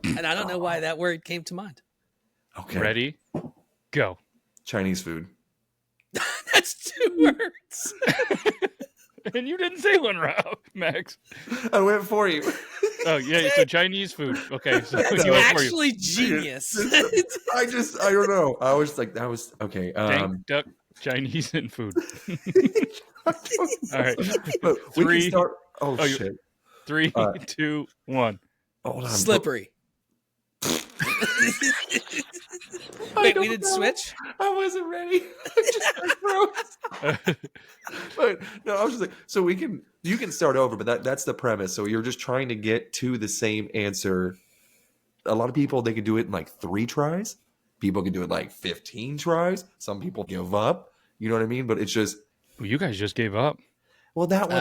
And I don't know why that word came to mind. Okay. Ready? Go. Chinese food. That's 2 words. And you didn't say one, Rob, Max. I went for you. Oh yeah, so Chinese food. Okay, so That's he went for you. actually genius. I don't know. I was like, that was okay. Dank, duck, Chinese, and food. All right. But we Three. can start. Oh, Oh, you- shit. 3, 2, 1. Hold on. Slippery. Wait, we didn't switch? I wasn't ready. I just froze. But no, I was just like, so you can start over, but that's the premise. So you're just trying to get to the same answer. A lot of people, they can do it in like 3 tries. People can do it like 15 tries. Some people give up. You know what I mean? But it's just, Well, you guys just gave up. well, that one,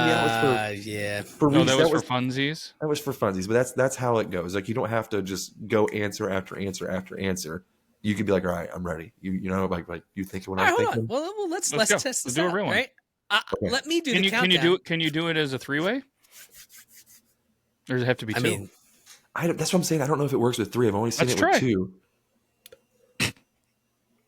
Yeah. for No, Reese, that was for funsies. that was for funsies. But that's how it goes. Like you don't have to just go answer after answer after answer. You could be like, all right, I'm ready. You know, like you think what All I'm right, hold on. thinking. Well, let's Let's test go. this Let's do a out, real one. right? Okay. Let me do Can the you countdown. can you do it as a 3-way? Or does it have to be 2? I mean, That's what I'm saying. I don't know if it works with 3. I've only seen Let's it with try. 2.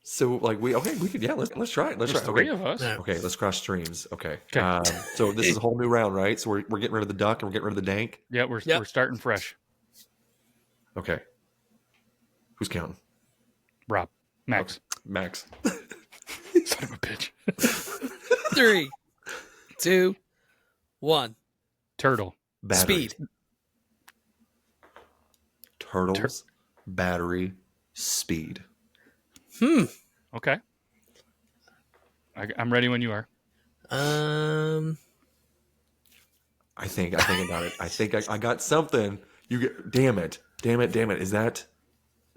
So like we could let's try it. Let's There's try. 3 Okay. of us. Yeah. Okay, let's cross streams. Okay. Okay. So this is a whole new round, right? So we're getting rid of the duck and we're getting rid of the dank. Yeah, we're Yep. starting fresh. Okay. Who's counting? Rob, Max, Max. son of a bitch. 3, 2, 1. Turtle, Battery. Speed. Turtles. Battery. Speed. okay. I'm ready when you are. I think I got it. I think I got something. You get. Damn it. Is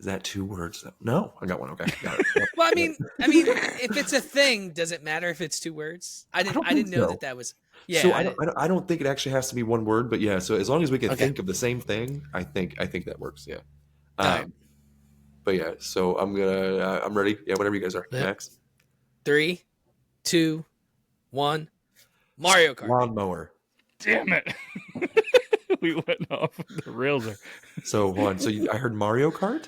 that 2 words? No, I got one. Okay, got it. Well, I mean, if it's a thing, does it matter if it's 2 words? I don't didn't think know so. that was. Yeah. So I don't think it actually has to be 1 word, but yeah. So as long as we can Okay. think of the same thing, I think that works. Yeah. All right. But yeah. So I'm ready. Yeah. Whenever you guys are. Yeah. Max. 3, 2, 1. Mario Kart. Lawnmower. Damn it. We went off the rails there. So I heard Mario Kart.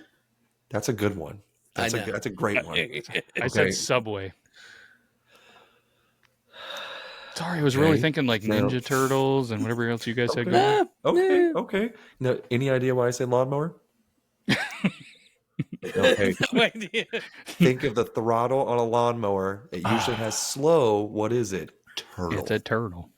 That's a good one. I know. That's a great one. I Okay. said Subway. Sorry, I was Okay. really thinking like No. Ninja Turtles and whatever else you guys said. Okay. Going. Okay. Now, any idea why I said lawnmower? Okay. No idea. Think of the throttle on a lawnmower. It usually has slow. What is it? Turtle. It's a turtle.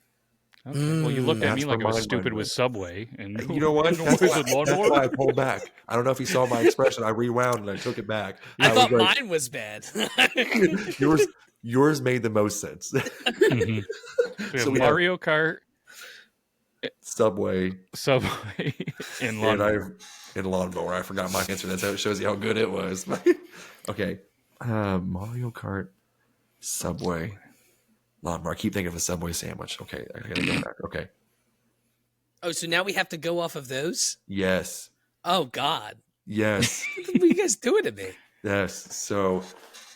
Okay. Well, you looked at That's me like I where was mine stupid went. with Subway, and You know what? That's That's why I pulled back. I don't know if you saw my expression. I rewound and I took it back. I was thought like, mine was bad. yours made the most sense. Mhm. We have So we have- Mario Kart, Subway Subway, and and lawnmower. and lawnmower. I forgot my answer. That's how it shows you how good it was. Okay. Mario Kart, Subway, lawnmower. I keep thinking of a Subway sandwich. Okay. I gotta go back. Okay. Oh, so now we have to go off of those? Yes. Oh, God. Yes. What are you guys doing to me? Yes. So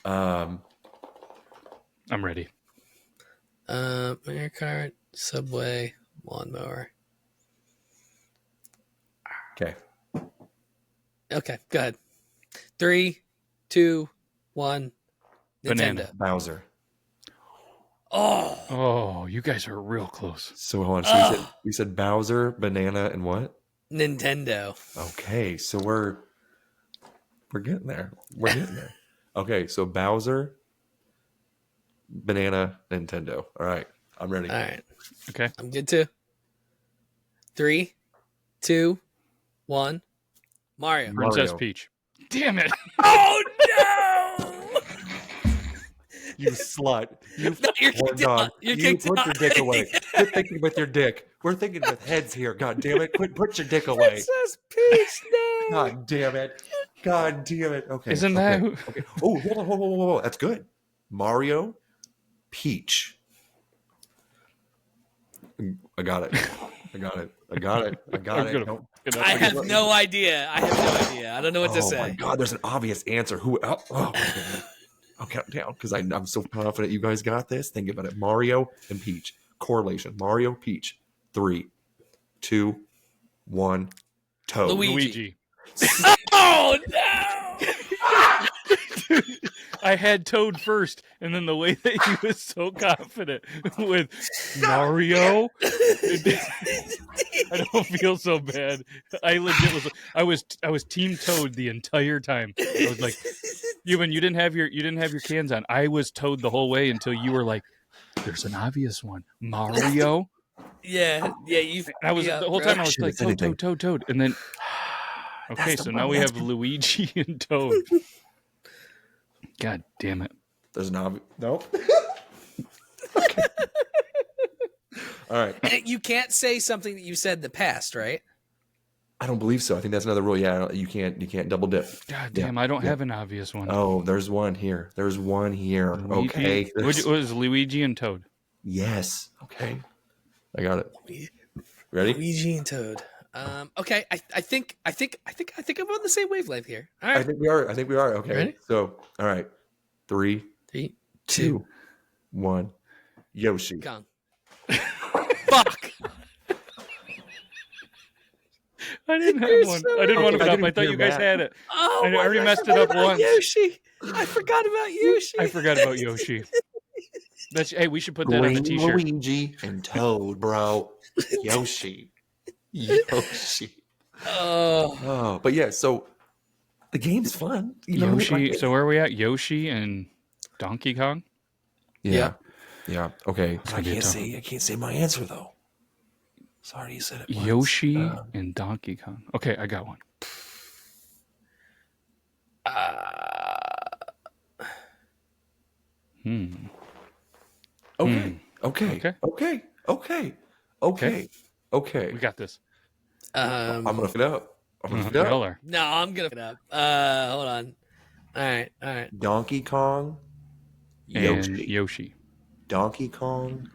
I'm ready. Mario Kart, Subway, lawnmower. okay. Okay, go ahead. 3, 2, 1. Banana. Nintendo. Bowser. Oh, Oh, you guys are real close. So hold on. So we said Bowser, banana, and what? Nintendo. Okay, so we're getting there. We're getting there. Okay, so Bowser, banana, Nintendo. All right, I'm ready. All right. Okay. I'm good too. 3, 2, 1. Mario. Princess Mario. Peach. Damn it. Oh no! You slut. You No, you're horn kicked dog. out. You're You kicked put out. your dick away. Quit thinking with your dick. We're thinking with heads here. God damn it. Quit. Put your dick away. Princess Peach. No. God damn it. God damn it. Okay. Isn't okay, that who- okay? Oh, hold on. Whoa. That's good. Mario, Peach. I got it. I got it. I got it. I got I'm it. gonna Don't- fuck it up. I have no idea. I don't know what to Oh say. my god, there's an obvious answer. Who? Oh, my God. I'll count down because I'm so confident you guys got this. Think about it. Mario and Peach. Correlation. Mario, Peach. 3, 2, 1. Toad. Luigi. Luigi. Oh no! I had Toad first, and then the way that he was so confident with Mario, I don't feel so bad. I legit was Team Toad the entire time. I was like, you didn't have your cans on. I was Toad the whole way until you were like, "There's an obvious one, Mario." Yeah. You. I was yeah, the whole bro. time I was Shit, like, it's anything. Toad, and then okay, the so one now we that's have Luigi and Toad. God damn it. There's an obvious. Nope. Okay. All right. And you can't say something that you said in the past, right? I don't believe so. I think that's another rule. Yeah, you can't double dip. God Yeah, damn, I don't yeah. have an obvious one. Oh, there's one here. There's one here. Luigi- Okay. What was Luigi and Toad? Yes. Okay. I got it. Ready? Luigi and Toad. Okay, I think I'm on the same wavelength here. All I right. think we are. Okay. Ready? So, all right. 3, 3, 2, 1. Yoshi. Kong. Fuck. I didn't have You're one. so I didn't want to right. put I up. I didn't thought hear you guys Matt. had it. Oh, I already my messed God, it up I forgot about once. Yoshi. I forgot about Yoshi. I forgot about Yoshi. Hey, we should put that on the Green t-shirt. Luigi and Toad, bro. Yoshi. Yoshi. Oh, Oh, but yeah, so the game's fun. You know, Yoshi. like- So where are we at? Yoshi and Donkey Kong. yeah. Yeah. Okay. gonna be tough. I can't say my answer though. Sorry, you said it. once. Yoshi and Donkey Kong. Okay, I got one. Hmm. Okay. Okay. Okay. Okay. Okay. Okay. Okay. We got this. I'm gonna look it up. I'm gonna look it Well, up. there. no, I'm gonna it up. Hold on. All right. Donkey Kong. And Yoshi. Yoshi. Donkey Kong.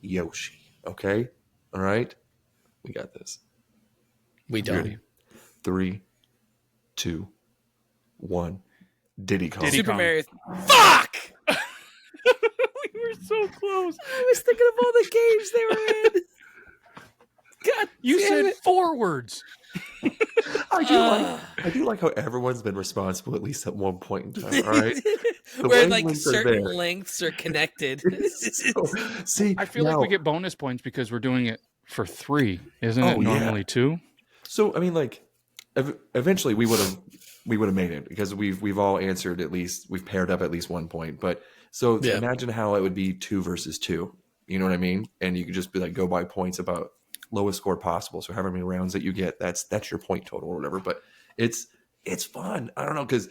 Yoshi. Okay. All right. We got this. We don't. Ready? 3, 2, 1. Diddy Kong. Diddy Super Kong. Mario. Fuck! We were so close. I was thinking of all the games they were in. God, You damn said it. 4 words. I do like how everyone's been responsible at least at one point in time. All right. The Where like wavelengths are certain there. lengths are connected. See, I feel like we now- get bonus points because we're doing it for 3. Isn't Oh, it yeah. normally 2? So I mean, like, eventually we would have made it because we've all answered at least we've paired up at least one point. But so Yeah. imagine how it would be 2 versus 2. You know what I mean? And you could just be like go by points about lowest score possible. So however many rounds that you get, that's your point total or whatever. But it's fun. I don't know because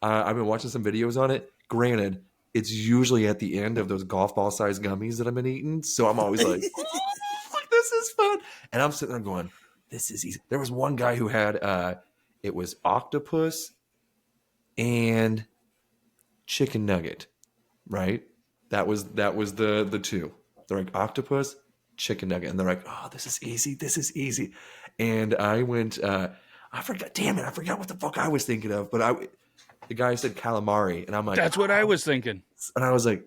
I've been watching some videos on it. Granted, it's usually at the end of those golf ball sized gummies that I've been eating. So I'm always like, oh, this is fun. And I'm sitting there going, this is easy. There was one guy who had it was octopus and chicken nugget, right? That was the 2. They're like octopus, chicken nugget, and they're like, oh, this is easy. And I went, I forgot. Damn it, I forgot what the fuck I was thinking of. But the guy said calamari, and I'm like, That's what I was thinking. and I was like,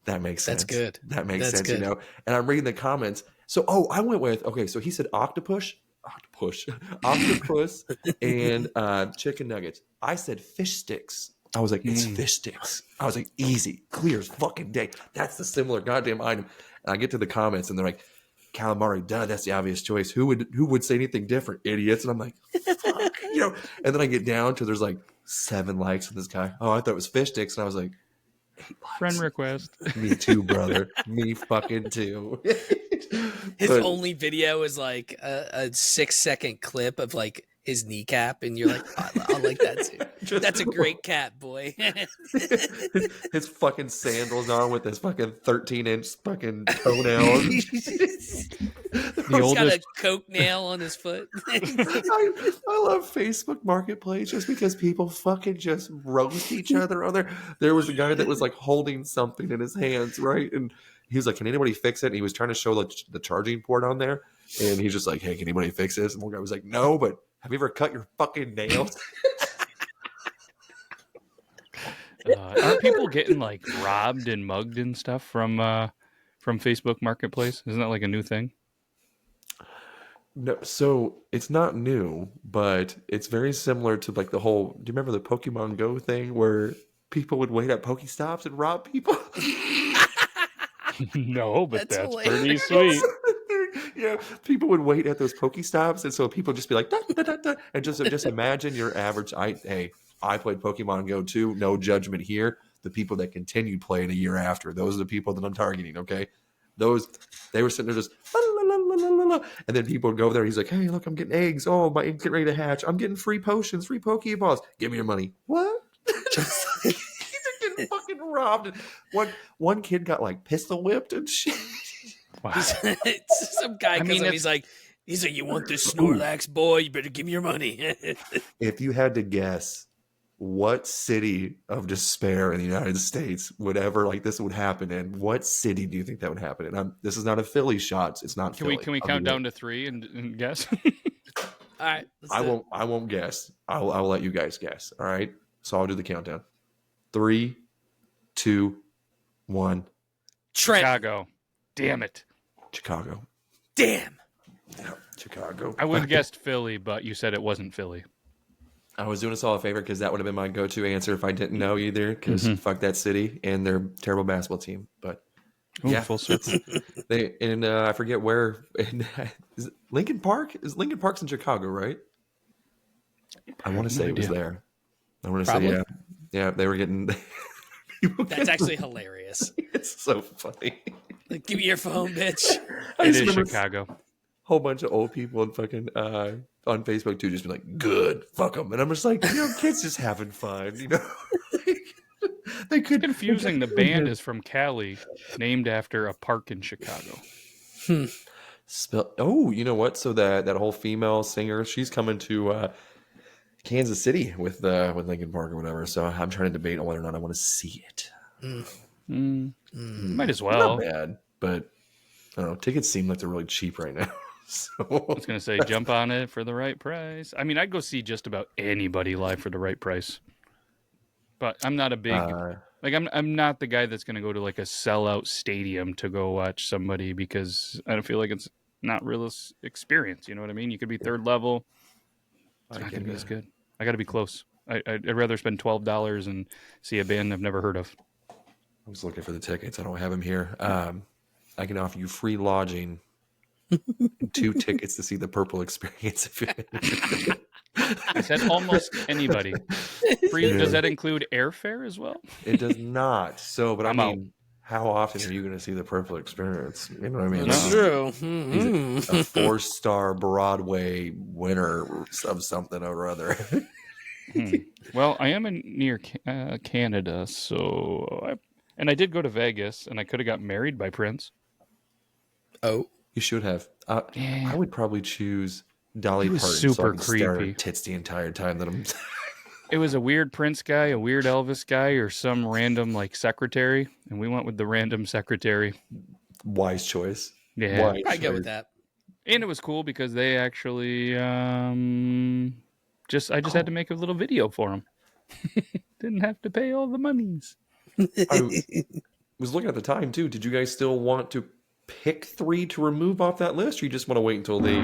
that makes sense. That's good. That makes That's sense, good. you know. And I'm reading the comments. So, I went with So he said octopus, octopus, and chicken nuggets. I said fish sticks. I was like, it's fish sticks. I was like, easy, clear as fucking day. That's the similar goddamn item. And I get to the comments and they're like, calamari, duh, that's the obvious choice. Who would say anything different? Idiots. And I'm like, fuck, And then I get down to there's like 7 likes on this guy. Oh, I thought it was fish sticks. And I was like, 8 likes. Friend request. Me too, brother. Me fucking too. His only video is like a 6-second clip of like his kneecap, and you're like, I like that too. That's a great cat, boy. his fucking sandals on with his fucking 13-inch fucking toenails. He's got a coke nail on his foot. I love Facebook Marketplace just because people fucking just roast each other on there. There was a guy that was like holding something in his hands, right? And he was like, can anybody fix it? And he was trying to show the charging port on there. And he's just like, hey, can anybody fix this? And one guy was like, no, but have you ever cut your fucking nails? Aren't people getting like robbed and mugged and stuff from Facebook Marketplace? Isn't that like a new thing? No, so it's not new, but it's very similar to like the whole. Do you remember the Pokemon Go thing where people would wait at Pokestops and rob people? No, but that's pretty hilarious. sweet. Yeah, people would wait at those Pokestops, and so people just be like, da, da, da, da, and just imagine your average. I played Pokemon Go too. No judgment here. The people that continued playing a year after, those are the people that I'm targeting. Okay, they were sitting there just, la, la, la, la, la, la. And then people would go over there. He's like, hey, look, I'm getting eggs. Oh, my egg's getting ready to hatch. I'm getting free potions, free Pokeballs. Give me your money. What? He's getting fucking robbed. One kid got like pistol whipped and shit. Wow. Some guy comes up, he's like, you want this Snorlax, boy? You better give me your money. If you had to guess what city of despair in the United States would ever like this would happen in, what city do you think that would happen in? This is not a Philly shot. It's not. Can we count down to 3 and guess? All right. I won't guess. I'll let you guys guess. All right. So I'll do the countdown. 3, 2, 1. Trent. Chicago. Damn it. Chicago. Damn. Yeah, Chicago. I would have guessed Philly, but you said it wasn't Philly. I was doing us all a favor because that would have been my go-to answer if I didn't know either. Because fuck that city and their terrible basketball team. But yeah, full circle. I forget where. Is it Lincoln Park? Lincoln Park's in Chicago, right? I want to say it was there. I want to say yeah. They were getting. That's actually hilarious. It's so funny. Like, give me your phone, bitch. It is Chicago. Whole bunch of old people and fucking on Facebook too, just be like, "Good, fuck them," and I'm just like, kids just having fun, They could confusing. The band is from Cali, named after a park in Chicago. Oh, you know what? So that whole female singer, she's coming to Kansas City with Lincoln Park or whatever. So I'm trying to debate on whether or not I want to see it. Might as well. Not bad, but I don't know. Tickets seem like they're really cheap right now. So I was gonna say, jump on it for the right price. I mean, I'd go see just about anybody live for the right price. But I'm not a big I'm not the guy that's gonna go to like a sellout stadium to go watch somebody because I don't feel like it's not real experience. You know what I mean? You could be third level. It's not gonna be as good. I got to be close. I'd rather spend $12 and see a band I've never heard of. I was looking for the tickets. I don't have them here. I can offer you free lodging, 2 tickets to see the Purple Experience. I said almost anybody. Free, does that include airfare as well? It does not. So, but I'm I mean, how often are you going to see the Purple Experience? You know what I mean? That's true. He's a 4-star Broadway winner of something or other. Well, I am near Canada, so I did go to Vegas, and I could have got married by Prince. Oh, you should have. I would probably choose Dolly Parton. Super so stare creepy. at tits the entire time that I'm. It was a weird Prince guy, a weird Elvis guy, or some random secretary, and we went with the random secretary. Wise choice. Yeah, I go with that. And it was cool because they actually I just had to make a little video for them. Didn't have to pay all the monies. I was looking at the time too. Did you guys still want to pick 3 to remove off that list, or you just want to wait until they?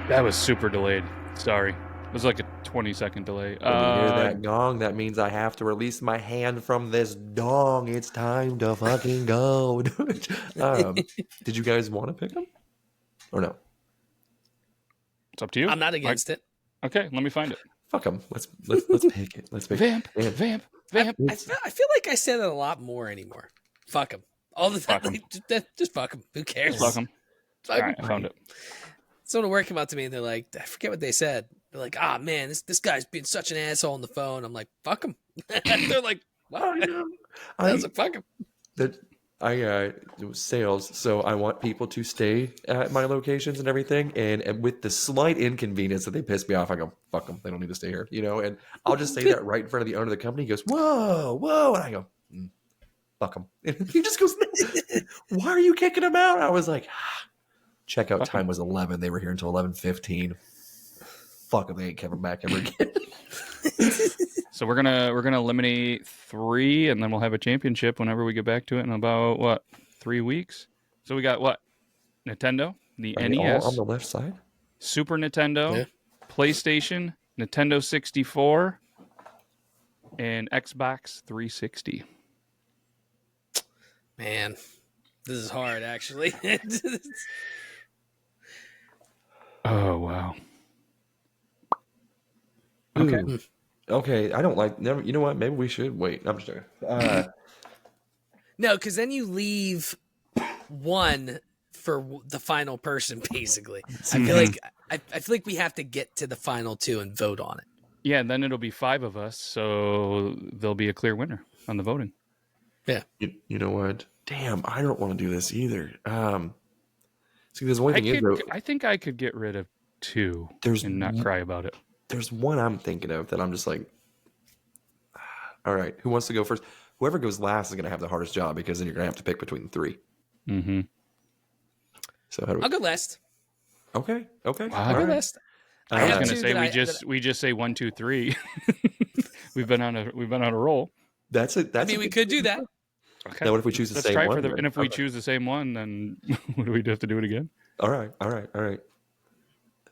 That was super delayed. Sorry. It was like a 20-second delay. When you hear that gong, that means I have to release my hand from this dong. It's time to fucking go. Did you guys want to pick them or no? It's up to you. I'm not against it. Okay, let me find it. Fuck them. Let's pick it. Let's pick Vamp, it. vamp. I feel like I said it a lot more anymore. Fuck them. All the time. Fuck 'em. Just fuck them. Who cares? Fuck 'em. Fuck All 'em. right, I found it. Someone at work came up to me and they're like, I forget what they said. They're like, ah, man, this guy's being such an asshole on the phone. I'm like, fuck him. They're like, what? I was like, fuck him. I do sales, so I want people to stay at my locations and everything. And with the slight inconvenience that they piss me off, I go, fuck them. They don't need to stay here, And I'll just say that right in front of the owner of the company. He goes, whoa. And I go, fuck them. And he just goes, why are you kicking them out? I was like, checkout time was 11. They were here until 11:15. Fuck them. They ain't coming back ever again. So we're gonna eliminate 3, and then we'll have a championship whenever we get back to it in about 3 weeks. So we got what? Nintendo, the NES, all on the left side. Super Nintendo, PlayStation, Nintendo 64, and Xbox 360. Man, this is hard, actually. Oh wow. Okay. Okay, I don't like. Never. You know what? Maybe we should wait. I'm just joking. No, because then you leave one for the final person. Basically, I feel like I feel like we have to get to the final 2 and vote on it. Yeah, and then it'll be 5 of us, so there'll be a clear winner on the voting. Yeah. You know what? Damn, I don't want to do this either. See, there's one thing is though. I think I could get rid of 2 and not cry about it. There's one I'm thinking of that I'm just like, all right, who wants to go first? Whoever goes last is going to have the hardest job because then you're going to have to pick between the 3. Mm-hmm. So how do we? I'll go last. Okay. Wow. I'll go last. I was going to say we just say 1, 2, 3. We've been on a roll. That's it. That's. I mean, we could do that. Okay. Now, what if we choose the same one? And if we choose the same one, then do we have to do it again? All right.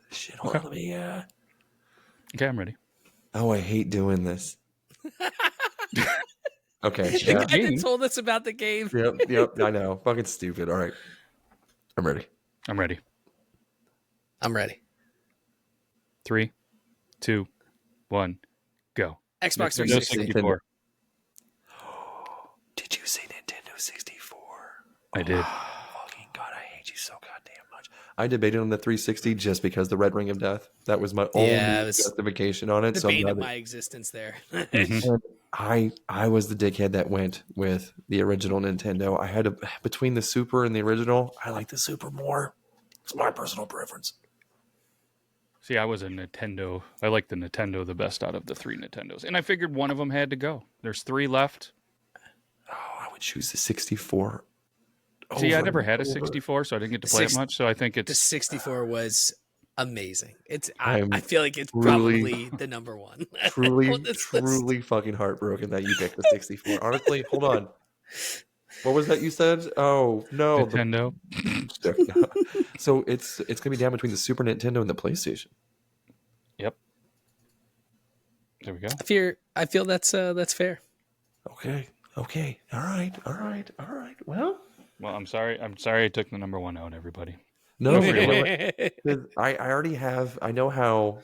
Shit, hold on, let me. Okay, I'm ready. Oh, I hate doing this. Okay. The guy that told us about the game. Yep. I know. Fucking stupid. All right. I'm ready. I'm ready. I'm ready. 3, 2, 1, go. Xbox Nintendo 360. 64. Did you say Nintendo 64? I did. Fucking God, I hate you so goddamn much. I debated on the 360 just because the Red Ring of Death. That was my only justification on it. Debated my existence there. I was the dickhead that went with the original Nintendo. I had to, between the Super and the original, I like the Super more. It's my personal preference. See, I was a Nintendo. I like the Nintendo the best out of the 3 Nintendos. And I figured one of them had to go. There's 3 left. Oh, I would choose the 64. See, I never had a 64, so I didn't get to play it much. So I think the 64 was amazing. I feel like it's probably the number 1. Truly fucking heartbroken that you picked the 64. Honestly, hold on. What was that you said? Oh no, Nintendo. So it's gonna be down between the Super Nintendo and the PlayStation. Yep. There we go. I feel that's fair. Okay. All right. Well, I'm sorry I took the number 1 out, everybody. No, I already have. I know how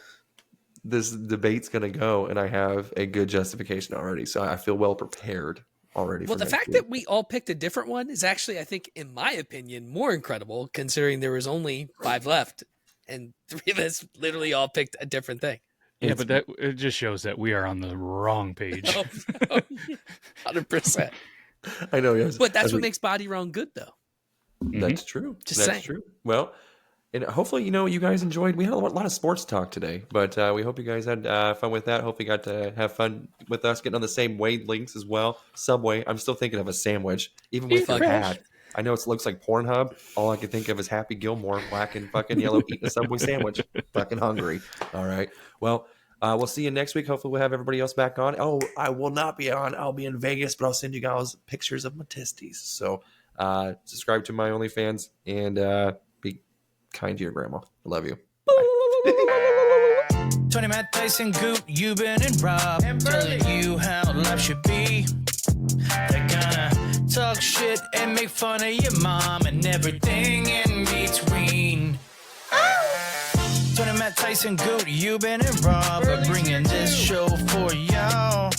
this debate's gonna go, and I have a good justification already. So I feel well prepared already. Well, the fact that we all picked a different one is actually, I think, in my opinion, more incredible, considering there was only 5 left, and 3 of us literally all picked a different thing. Yeah, but it just shows that we are on the wrong page. 100%. I know, yes. But that's what makes BodyWrong good, though. That's true. Just saying. True. Well, and hopefully, you guys enjoyed. We had a lot of sports talk today, but we hope you guys had fun with that. Hope you got to have fun with us, getting on the same wavelengths as well. Subway. I'm still thinking of a sandwich, even with your hat. I know it looks like Pornhub. All I can think of is Happy Gilmore, black and fucking yellow, eating a Subway sandwich. Fucking hungry. All right. Well, we'll see you next week. Hopefully, we'll have everybody else back on. Oh, I will not be on. I'll be in Vegas, but I'll send you guys pictures of my testes. So subscribe to my OnlyFans and be kind to your grandma. I love you. Bye. Tony, Matt, Tyson, Goot, Euban, and Rob telling you how life should be. They're gonna talk shit and make fun of your mom and everything in between. Tony, Matt, Tyson, Goot, Euban, and Rob are bringing this show for y'all.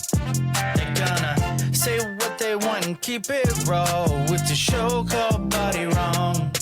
They're gonna say what they want and keep it raw with the show called BodyWrong.